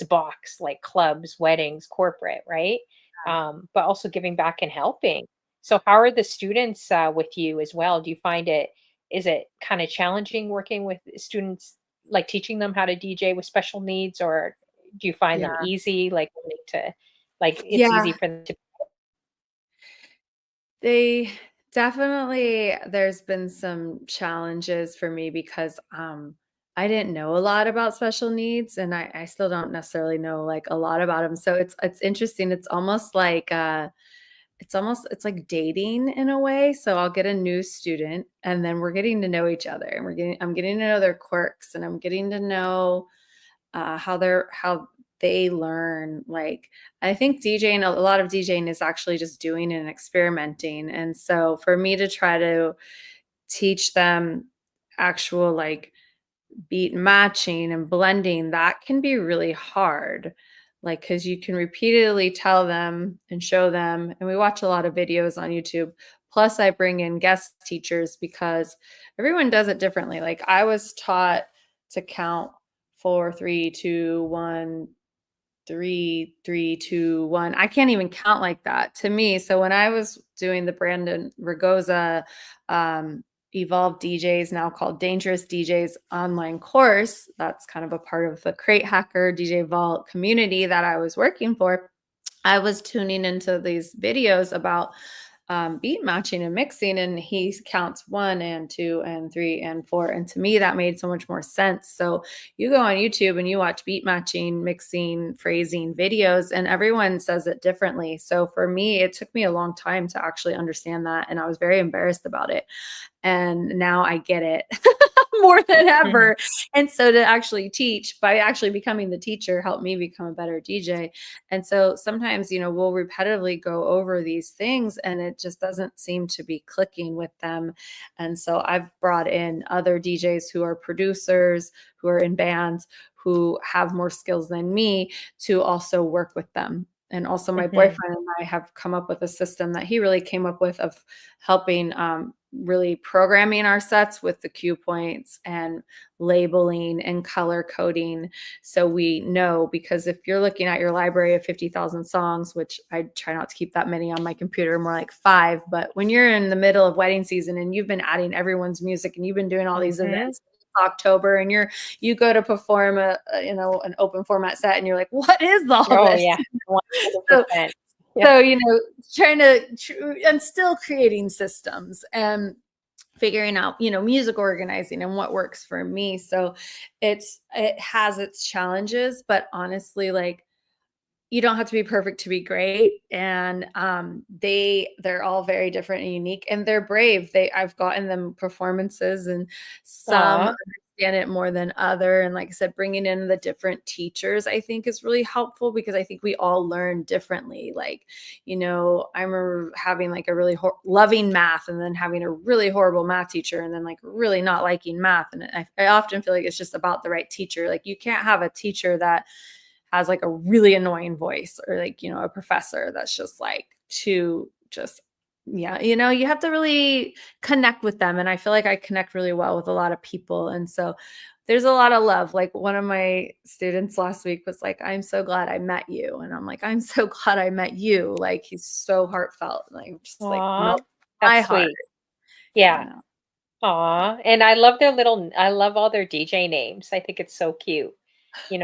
box like clubs, weddings, corporate, right? But also giving back and helping. So how are the students with you as well? Do you find is it kind of challenging working with students, like teaching them how to DJ with special needs, or do you find them Yeah. easy, like it's easy Yeah. for them to? They definitely, there's been some challenges for me because I didn't know a lot about special needs and I still don't necessarily know like a lot about them. So it's interesting. It's like dating in a way. So I'll get a new student and then we're getting to know each other and I'm getting to know their quirks and I'm getting to know how they learn. Like I think DJing, a lot of DJing is actually just doing and experimenting. And so for me to try to teach them actual like beat matching and blending, that can be really hard. Like, because you can repeatedly tell them and show them. And we watch a lot of videos on YouTube. Plus, I bring in guest teachers because everyone does it differently. Like, I was taught to count 4, 3, 2, 1, 3, 3, 2, 1. I can't even count like that to me. So when I was doing the Brandon Ragosa Evolved DJs, now called Dangerous DJs online course, that's kind of a part of the Crate Hacker DJ Vault community that I was working for. I was tuning into these videos about beat matching and mixing, and he counts 1 and 2 and 3 and 4. And to me, that made so much more sense. So you go on YouTube and you watch beat matching, mixing, phrasing videos, and everyone says it differently. So for me, it took me a long time to actually understand that. And I was very embarrassed about it. And now I get it more than ever. And so to actually teach by actually becoming the teacher helped me become a better DJ. And so sometimes, we'll repetitively go over these things and it just doesn't seem to be clicking with them. And so I've brought in other DJs who are producers, who are in bands, who have more skills than me to also work with them. and also my Mhm. boyfriend and I have come up with a system that he really came up with of helping really programming our sets with the cue points and labeling and color coding. So we know, because if you're looking at your library of 50,000 songs, which I try not to keep that many on my computer, more like 5, but when you're in the middle of wedding season and you've been adding everyone's music and you've been doing all these Mhm. events October and you go to perform an open format set and you're like, what is all Oh, this? yeah. So 100%. Yeah. so, trying to and still creating systems and figuring out, music organizing and what works for me. So it has its challenges, but honestly, like, you don't have to be perfect to be great. And they're all very different and unique, and they're brave. I've gotten them performances, and some Aw. understand it more than other. And like I said, bringing in the different teachers I think is really helpful, because I think we all learn differently. Like, I remember having like a really loving math, and then having a really horrible math teacher, and then like really not liking math. And I often feel like it's just about the right teacher. Like, you can't have a teacher that has like a really annoying voice, or like, a professor that's just like too just yeah, you have to really connect with them. And I feel like I connect really well with a lot of people. And so there's a lot of love. Like, one of my students last week was like, I'm so glad I met you. And I'm like, I'm so glad I met you. Like, he's so heartfelt. Like, just like Aw. melt my That's heart. sweet. Yeah. Yeah. Aw, and I love all their DJ names. I think it's so cute.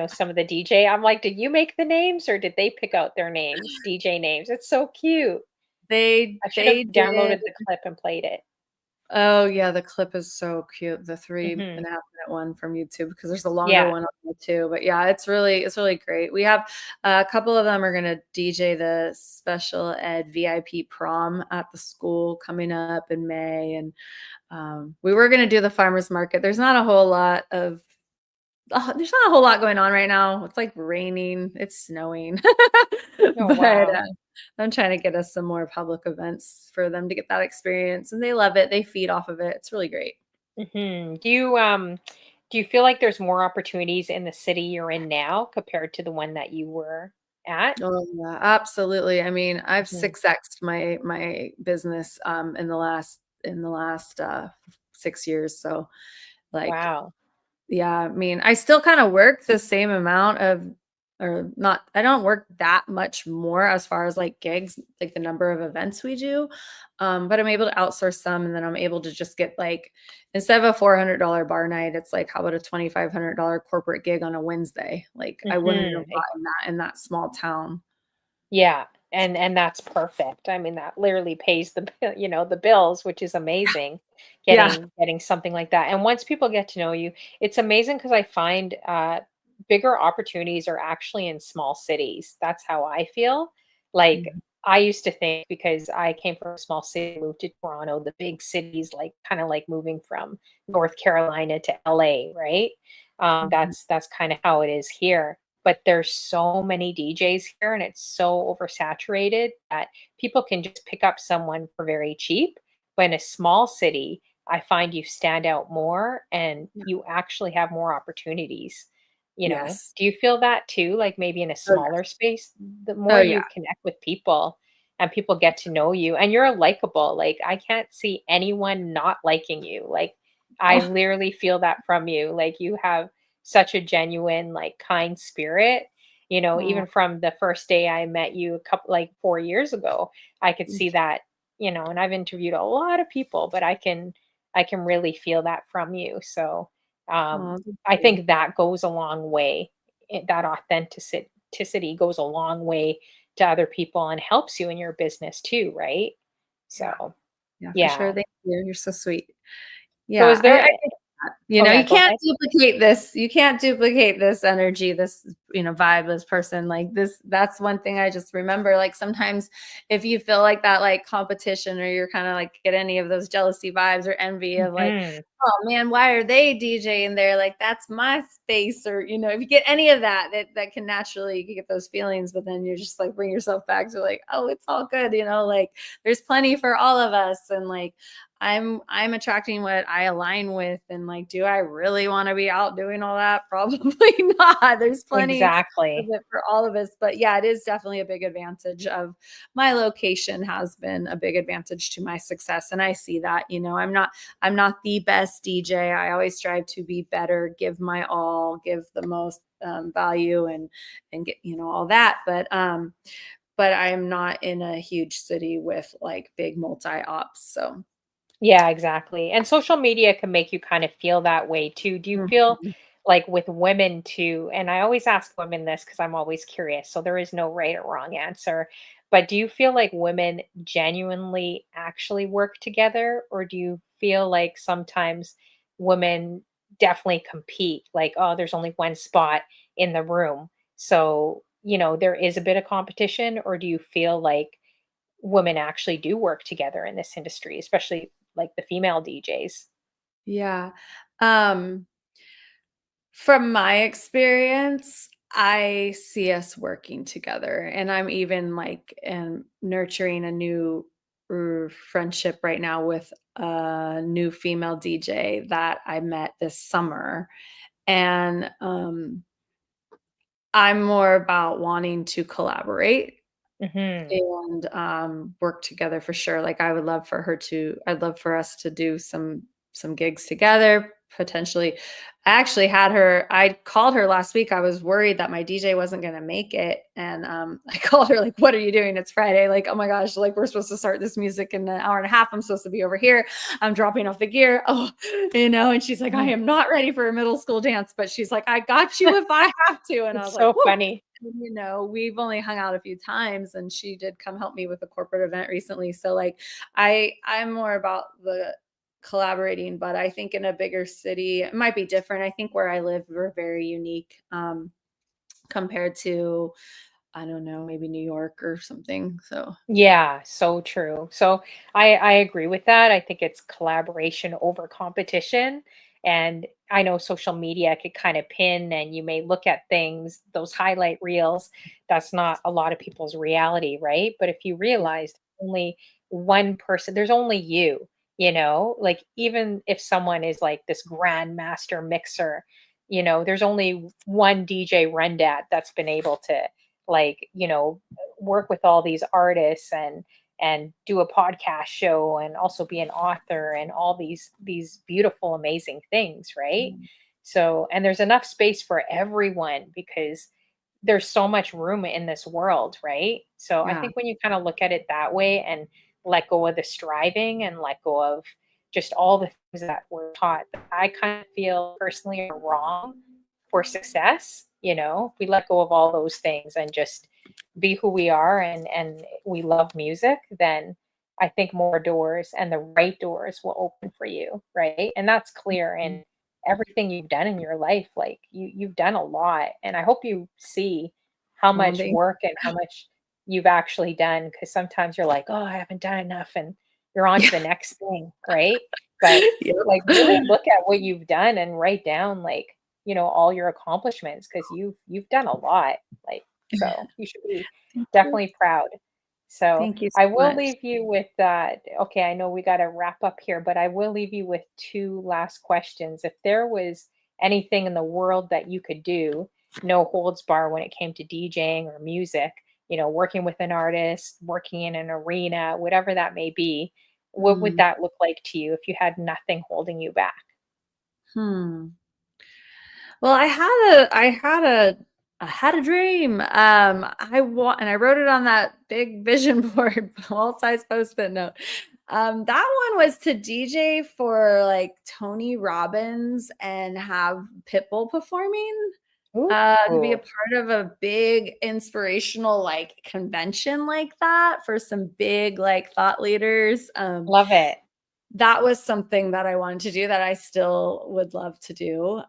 Some of the DJ, I'm like, "Did you make the names or did they pick out their names, DJ names?" It's so cute. I should have They did. downloaded the clip and played it. Oh, yeah, the clip is so cute, the 3.5 Mhm. minute one from YouTube, because there's a longer Yeah. one on there too. But yeah, it's really great. We have a couple of them are gonna DJ the special ed VIP prom at the school coming up in May, and we were gonna do the farmers market. There's not a whole lot going on right now. It's like raining, it's snowing. Oh, But wow. I'm trying to get us some more public events for them to get that experience, and they love it. They feed off of it. It's really great. Mhm. Do you feel like there's more opportunities in the city you're in now compared to the one that you were at? Oh, yeah, absolutely. I mean, I've Mhm. 6x'd my business in the last 6 years. So, like, Wow. yeah, I mean, I still kind of work the same amount of, or not, I don't work that much more as far as like gigs, like the number of events we do. But I'm able to outsource some, and then I'm able to just get like, instead of a $400 bar night, it's like, how about a $2,500 corporate gig on a Wednesday? Like, I wouldn't have Mhm. gotten that in that small town. Yeah, and that's perfect. I mean, that literally pays the bills, which is amazing, Yeah. getting something like that. And once people get to know you, it's amazing because I find bigger opportunities are actually in small cities. That's how I feel. Like, Mhm. I used to think, because I came from a small city, moved to Toronto, the big cities, like kind of like moving from North Carolina to LA, right? Mhm. That's kind of how it is here, but there's so many DJs here and it's so oversaturated that people can just pick up someone for very cheap. But in a small city, I find you stand out more and Yeah. you actually have more opportunities. Yes. Do you feel that too? Like, maybe in a Oh, yeah. smaller space, the Oh, more yeah. you connect with people and people get to know you and you're likable. Like, I can't see anyone not liking you. Like, I Oh, literally feel that from you. Like, you have such a genuine, like, kind spirit. aw. Even from the first day I met you a couple, like, 4 years ago, I could see that. And I've interviewed a lot of people, but I can really feel that from you. So Aw, thank I you. think that goes a long way. That authenticity goes a long way to other people and helps you in your business too, right? Yeah. So Yeah, for sure. yeah. Thank you. You're so sweet. So Yeah, is I there think that, oh yeah, you go can't ahead. duplicate this. You can't duplicate this energy, this, vibe, this person. Like, this, that's one thing I just remember. Like, sometimes if you feel like that, like, competition, or you're kind of like get any of those jealousy vibes or envy of like, Mhm. oh man, why are they DJing there? Like, that's my space. Or, if you get any of that, that can naturally, you can get those feelings, but then you just like bring yourself back to like, oh, it's all good, like, there's plenty for all of us. And like, I'm attracting what I align with. And like, do I really want to be out doing all that? Probably not. There's plenty definitely part of Exactly. it for all of us. But yeah, it is definitely a big advantage of my location has been a big advantage to my success. And I see that, I'm not the best DJ. I always strive to be better, give my all, give the most value and get, all that. But I am not in a huge city with like big multi ops. So Yeah, exactly. And social media can make you kind of feel that way too. Do you feel Mhm. like with women too? And I always ask women this because I'm always curious. So there is no right or wrong answer. But do you feel like women genuinely actually work together? Or do you feel like sometimes women definitely compete? Like, oh, there's only one spot in the room. So, there is a bit of competition. Or do you feel like women actually do work together in this industry, especially like the female DJs. Yeah. Um, from my experience, I see us working together, and I'm even like and nurturing a new friendship right now with a new female DJ that I met this summer. And I'm more about wanting to collaborate Mhm. and work together for sure. Like I'd love for us to do some gigs together potentially. I called her last week. I was worried that my DJ wasn't going to make it, and I called her like, what are you doing? It's Friday. Like, oh my gosh, like we're supposed to start this music in an hour and a half. I'm supposed to be over here. I'm dropping off the gear. Oh, and she's like, I Mhm. am not ready for a middle school dance, but she's like, I got you if I have to. And I was It's like, so whoa. funny. We've only hung out a few times, and she did come help me with a corporate event recently. So like I'm more about the collaborating, but I think in a bigger city it might be different. I think where I live we're very unique compared to, I don't know, maybe New York or something. So Yeah, so true. So I agree with that. I think it's collaboration over competition. And I know social media could kind of pin and you may look at things, those highlight reels. That's not a lot of people's reality, right? But if you yeah. realize only one person, there's only you, like even if someone is like this grand master mixer, there's only one DJ Rundat that's been able to like, work with all these artists and do a podcast show and also be an author and all these beautiful amazing things, right? So and there's enough space for everyone because there's so much room in this world, right? So I Yeah. think when you kind of look at it that way and let go of the striving and let go of just all the things that we're taught that I kind of feel personally are wrong for success, we let go of all those things and just be who we are and we love music, then I think more doors and the right doors will open for you, right? And that's clear in everything you've done in your life. Like you've done a lot, and I hope you see how Well, much work and how much you've actually done, because sometimes you're like, oh, I haven't done enough, and you're on to yeah. the next thing, right? But like really Yep. look at what you've done and write down like, all your accomplishments because you've done a lot. Like, so you should be Thank you. definitely proud. So Thank you I so will much. leave you with that. Okay, I know we got to wrap up here, but I will leave you with two last questions. If there was anything in the world that you could do, no holds bar when it came to DJing or music, working with an artist, working in an arena, whatever that may be, what would Mm. that look like to you if you had nothing holding you back? Hmm. Well, I had a dream. And I wrote it on that big vision board, wall-size post-it note. That one was to DJ for like Tony Robbins and have Pitbull performing. To be a Ooh, part of a big inspirational like convention like that for some big like thought leaders. love it. That was something that I wanted to do that I still would love to do.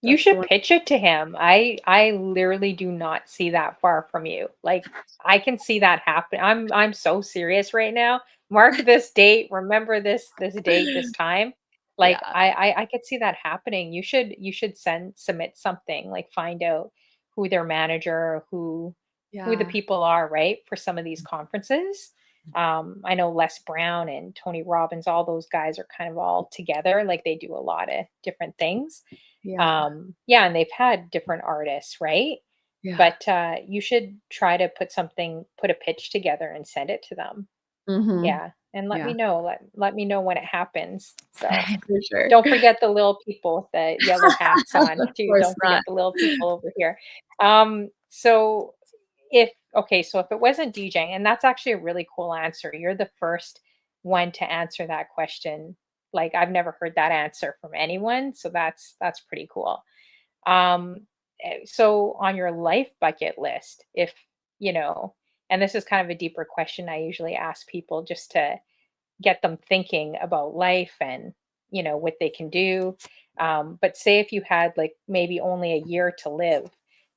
You That's the should one. pitch it to him. I literally do not see that far from you. Like I can see that happen. I'm so serious right now. Mark this date. Remember this date, this time. Like Yeah, I could see that happening. You should submit something, like find out who their manager, who the yeah, people are, right? For some of these conferences. I know Les Brown and Tony Robbins, all those guys are kind of all together. Like they do a lot of different things. Yeah. Yeah, and they've had different artists, right? Yeah. But you should try to put a pitch together and send it to them. Mhm. Yeah, and let Yeah. me know. Let me know when it happens. So For sure. don't forget the little people with the yellow hats on Of too. course Don't forget not. the little people over here. So if okay, so if it wasn't DJing, and that's actually a really cool answer. You're the first one to answer that question. Like I've never heard that answer from anyone, so that's pretty cool. Um, so on your life bucket list, if you know, and this is kind of a deeper question I usually ask people just to get them thinking about life and what they can do. But say if you had like maybe only a year to live,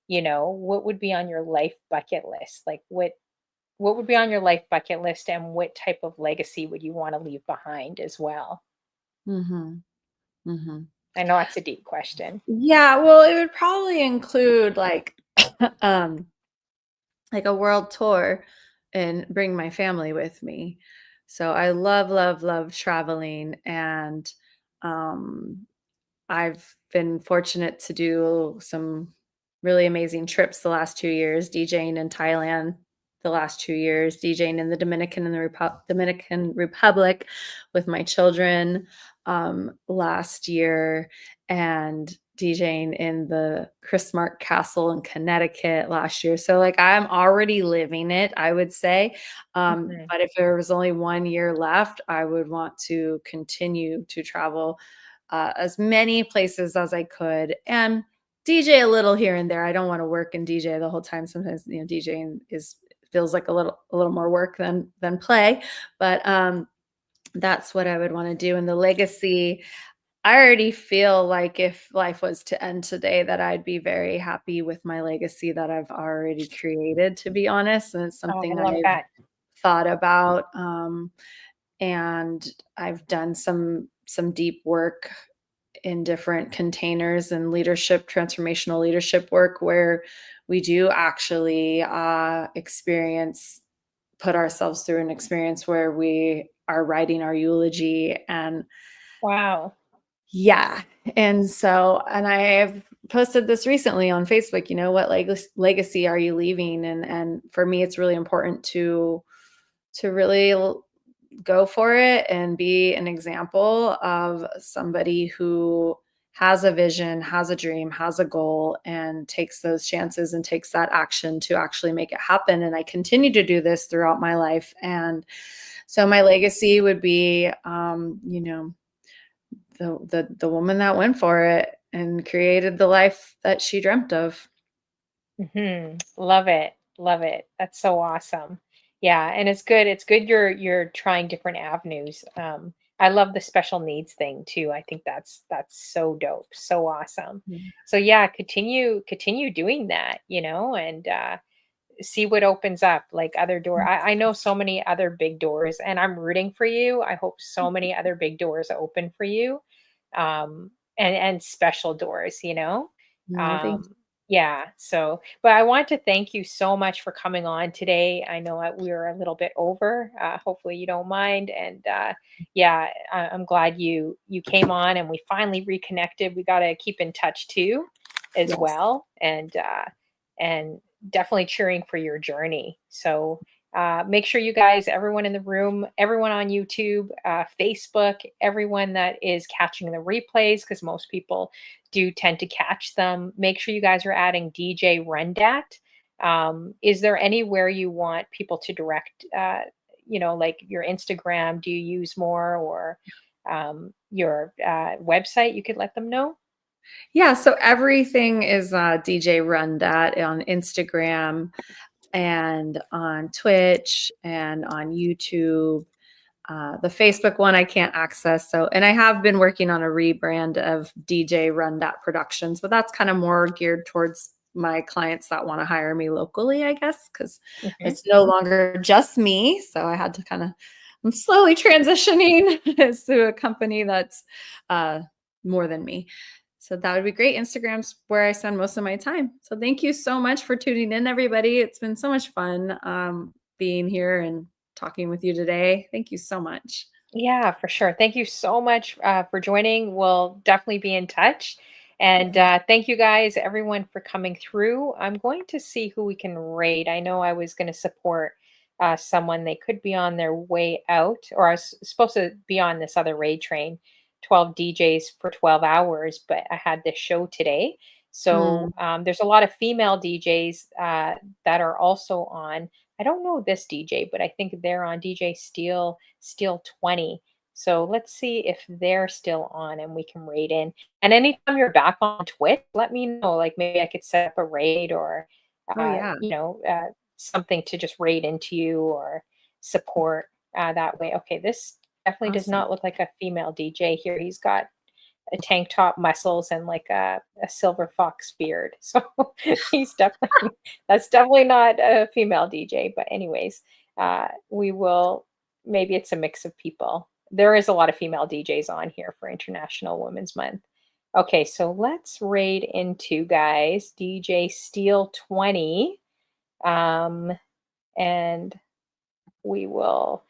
what would be on your life bucket list? Like what would be on your life bucket list, and what type of legacy would you want to leave behind as well? Mhm. Mhm. I know that's a deep question. Yeah, well, it would probably include um like a world tour and bring my family with me. So I love, love, love traveling, and um I've been fortunate to do some really amazing trips the last 2 years, DJing in Thailand the last 2 years, DJing in the Dominican Republic with my children, last year, and DJing in the Christmark Castle in Connecticut last year. So, like, I'm already living it, I would say, Mhm. but if there was only 1 year left, I would want to continue to travel as many places as I could and DJ a little here and there. I don't want to work and DJ the whole time. Sometimes, DJing is feels like a little more work than play, but that's what I would want to do. And the legacy, I already feel like if life was to end today, that I'd be very happy with my legacy that I've already created, to be honest. And it's Oh, I something love I've that. thought about. And I've done some deep work in different containers and leadership, transformational leadership work where we do actually put ourselves through an experience where we are writing our eulogy. And Wow. yeah, and I have posted this recently on Facebook, what legacy are you leaving? And for me it's really important to really go for it and be an example of somebody who has a vision, has a dream, has a goal, and takes those chances and takes that action to actually make it happen. And I continue to do this throughout my life. And so my legacy would be, the woman that went for it and created the life that she dreamt of. Love it. Love it. That's so awesome. Yeah, and it's good you're trying different avenues. I love the special needs thing too. I think that's so dope. So awesome. Yeah. So yeah, continue doing that, and see what opens up, like other door. I know so many other big doors, and I'm rooting for you. I hope so many other big doors open for you, and special doors. No, thank Um, yeah. So, but I want to thank you so much for coming on today. I know we were a little bit over. Hopefully, you don't mind. And yeah, I'm glad you came on, and we finally reconnected. We got to keep in touch too, as Yes. well, and definitely cheering for your journey. So make sure you guys, everyone in the room, everyone on YouTube, Facebook, everyone that is catching the replays, because most people do tend to catch them, make sure you guys are adding DJ Rundat. Is there anywhere you want people to direct, like your Instagram? Do you use more, or your website? You could let them know. Yeah, so everything is DJ Run That on Instagram and on Twitch and on YouTube. The Facebook one I can't access. So, and I have been working on a rebrand of DJ Run That Productions, but that's kind of more geared towards my clients that want to hire me locally, I guess, because Mhm. it's no longer just me. So I had to I'm slowly transitioning to a company that's uh, more than me. So that would be great. Instagram's where I spend most of my time. So thank you so much for tuning in, everybody. It's been so much fun being here and talking with you today. Thank you so much. Yeah, for sure. Thank you so much for joining. We'll definitely be in touch. And thank you guys, everyone, for coming through. I'm going to see who we can raid. I know I was going to support someone. They could be on their way out, or I was supposed to be on this other raid train, 12 DJs for 12 hours, but I had this show today. So Mm. there's a lot of female DJs that are also on. I don't know this DJ, but I think they're on DJ Steel 20. So let's see if they're still on and we can raid in. And anytime you're back on Twitch, let me know. Like maybe I could set up a raid or, Oh yeah. something to just raid into you or support that way. Okay, this definitely does Awesome. not look like a female DJ here. He's got a tank top, muscles, and like a silver fox beard. So he's definitely that's definitely not a female DJ. But anyways, we will. Maybe it's a mix of people. There is a lot of female DJs on here for International Women's Month. Okay, so let's raid into guys DJ Steel 20, and we will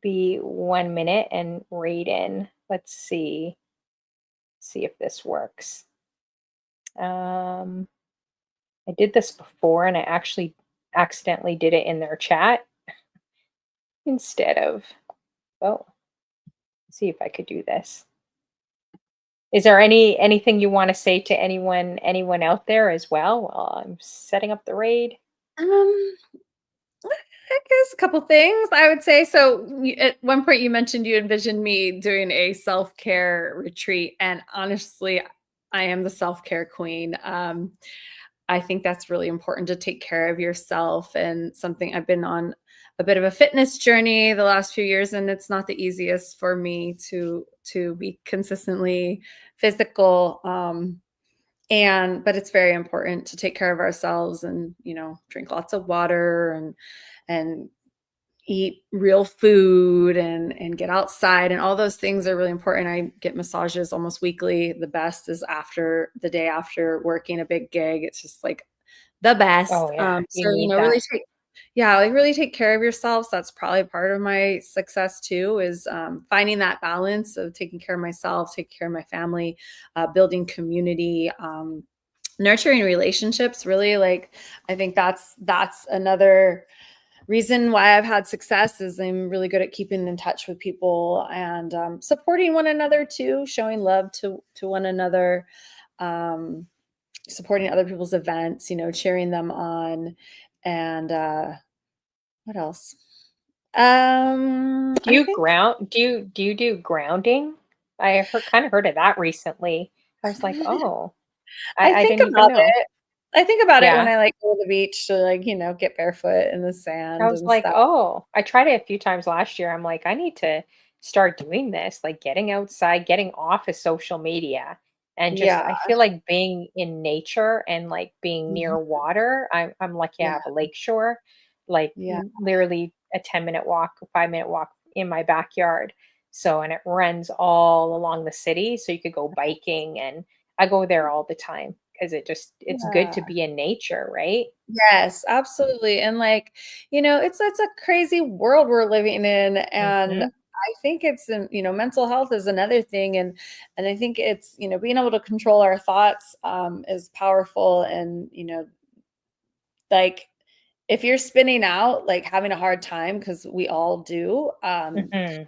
be 1 minute and raid in. Let's see if this works. I did this before and I actually accidentally did it in their chat instead of, oh, see if I could do this. Is there anything you want to say to anyone out there as well while I'm setting up the raid? Um, I guess a couple things I would say. So at one point you mentioned you envisioned me doing a self-care retreat, and honestly, I am the self-care queen. I think that's really important to take care of yourself, and something I've been on a bit of a fitness journey the last few years, and it's not the easiest for me to be consistently physical. And but it's very important to take care of ourselves, and drink lots of water, and eat real food, and get outside, and all those things are really important. I get massages almost weekly. The best is after the day after working a big gig. It's just like the best. Oh yeah, you So need really that. really take care of yourselves. That's probably part of my success too, is finding that balance of taking care of myself, taking care of my family, building community, nurturing relationships. Really, like, I think that's another reason why I've had success, is I'm really good at keeping in touch with people, and supporting one another too, showing love to one another, um, supporting other people's events, cheering them on, and what else? Do I you think ground? Do you do grounding? I kind of heard of that recently. I was like, oh, I I think didn't even about know. it. I think about it when Yeah. I like go to the beach to, like, get barefoot in the I sand was and like, stuff. "Oh," I tried it a few times last year. I'm like, "I need to start doing this, like getting outside, getting off of social media, and just Yeah. I feel like being in nature and like being Mhm. near water. I'm lucky I Yeah. have a lake shore, like Yeah. literally a 10-minute walk, a 5-minute walk in my backyard. So, and it runs all along the city, so you could go biking, and I go there all the time because it's good to Yeah. be in nature, right? Yes, absolutely. And like, it's a crazy world we're living in. And Hmm. I think it's mental health is another thing. And I think it's, being able to control our thoughts is powerful. And, like, if you're spinning out, like having a hard time, because we all do, Hmm.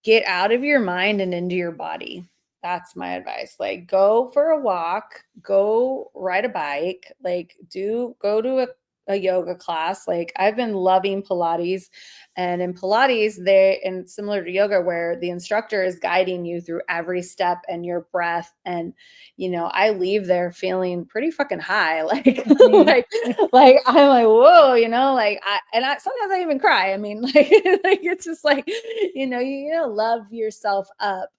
get out of your mind and into your body. That's my advice. Like, go for a walk, go ride a bike, like, go to a yoga class. Like, I've been loving Pilates. And in Pilates, and similar to yoga, where the instructor is guiding you through every step and your breath. And, I leave there feeling pretty fucking high. Like, like, I'm like, whoa, like, I sometimes I even cry. I mean, like, like, it's just like, you love yourself up,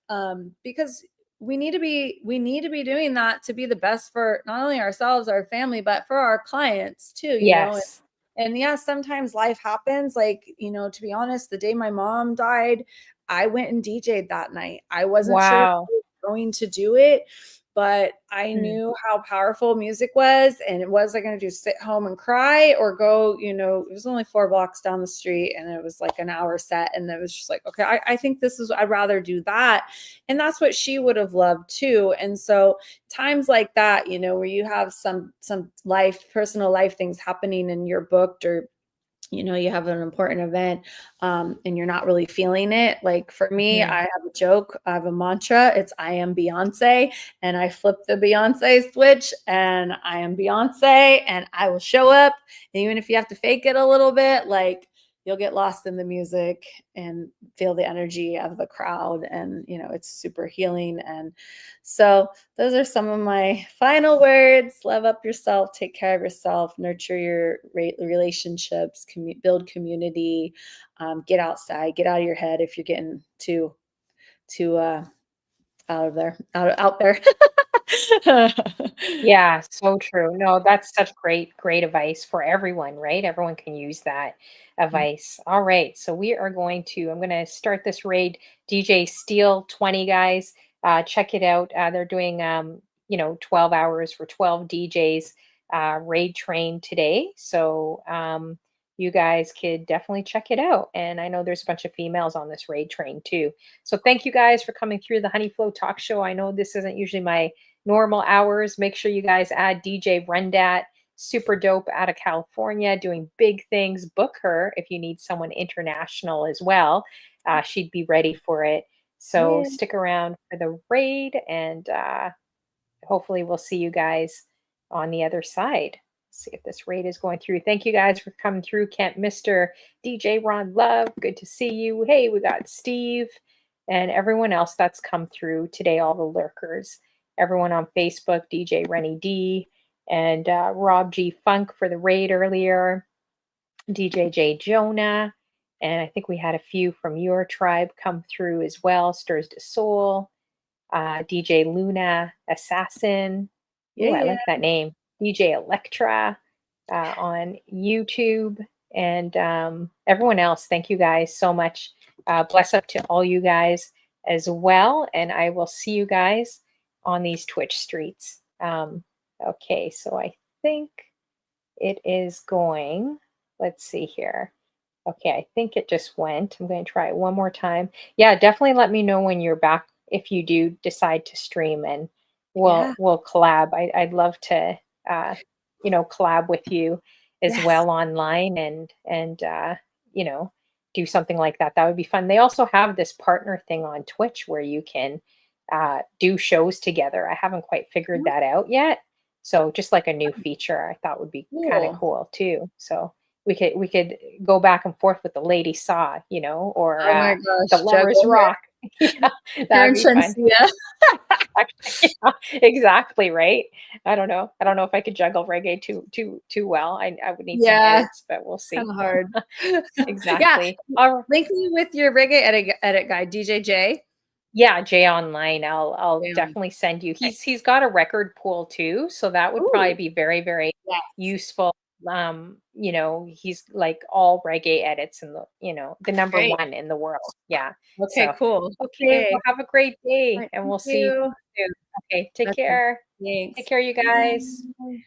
because we need to be doing that to be the best for not only ourselves, our family, but for our clients too. Yes. And yeah, sometimes life happens. Like, to be honest, the day my mom died, I went and DJ'd that night. I wasn't sure if I Wow. was going to do it. but I Mm. knew how powerful music was, and it wasn't going to just sit home and cry or go, it was only 4 blocks down the street and it was like an hour set. And it was just like, okay, I think I'd rather do that. And that's what she would have loved too. And so times like that, where you have some personal life things happening and you're booked, or you have an important event, and you're not really feeling it. Like for me, Mhm. I have a joke, I have a mantra. It's I am Beyonce, and I flip the Beyonce switch, and I am Beyonce, and I will show up. And even if you have to fake it a little bit, like you'll get lost in the music and feel the energy of the crowd. And, it's super healing. And so those are some of my final words. Love up yourself, take care of yourself, nurture your relationships, build community, get outside, get out of your head if you're getting too out there. Yeah, so true. No, that's such great advice for everyone, right? Everyone can use that advice. All right, so I'm going to start this raid. DJ Steel 20 guys. Check it out. They're doing 12 hours for 12 DJs raid train today. So you guys could definitely check it out. And I know there's a bunch of females on this raid train too. So thank you guys for coming through the Honey Flow Talk Show. I know this isn't usually my normal hours. Make sure you guys add DJ Rundat, super dope out of California, doing big things. Book her if you need someone international as well. She'd be ready for it. So Yeah. stick around for the raid, and hopefully we'll see you guys on the other side. See if this raid is going through. Thank you guys for coming through. Kent, Mr. DJ Ron Love, good to see you. Hey, we got Steve and everyone else that's come through today, all the lurkers, everyone on Facebook, DJ Rennie D, and Rob G Funk for the raid earlier, DJ J Jonah, and I think we had a few from your tribe come through as well. Stirs to Soul, DJ Luna Assassin. Ooh, I Yeah. like that name. DJ Electra on YouTube, and everyone else. Thank you guys so much. Bless up to all you guys as well. And I will see you guys on these Twitch streets. Okay, so I think it is going. Let's see here. Okay, I think it just went. I'm going to try it one more time. Yeah, definitely let me know when you're back if you do decide to stream, and Yeah. we'll collab. I'd love to collab with you as Yes. well online, and you know do something like that. That would be fun. They also have this partner thing on Twitch where you can do shows together. I haven't quite figured that out yet. So just like a new feature, I thought would be kind of Cool. cool too. So we could go back and forth with the Lady Saw, or Oh my the gosh, Lovers juggle Rock. Yeah, here that'd in be fun. Shensia. Actually, yeah, exactly right. I don't know. I don't know if I could juggle reggae too well. I would need some Yeah, edits, but we'll kind see. of hard. Yeah, Exactly. All link me with your reggae edit guy, DJJ. Yeah, Jay Online. I'll Damn. definitely send you. Okay. He's got a record pool too, so that would probably Ooh, be very, very yes. useful. He's like all reggae edits in the number Great. one in the world. Yeah. Okay, So cool. okay, Okay. well have a great All day right, and thank we'll see you you. soon. Okay, take Okay, care. Take thanks. care, you guys. Bye.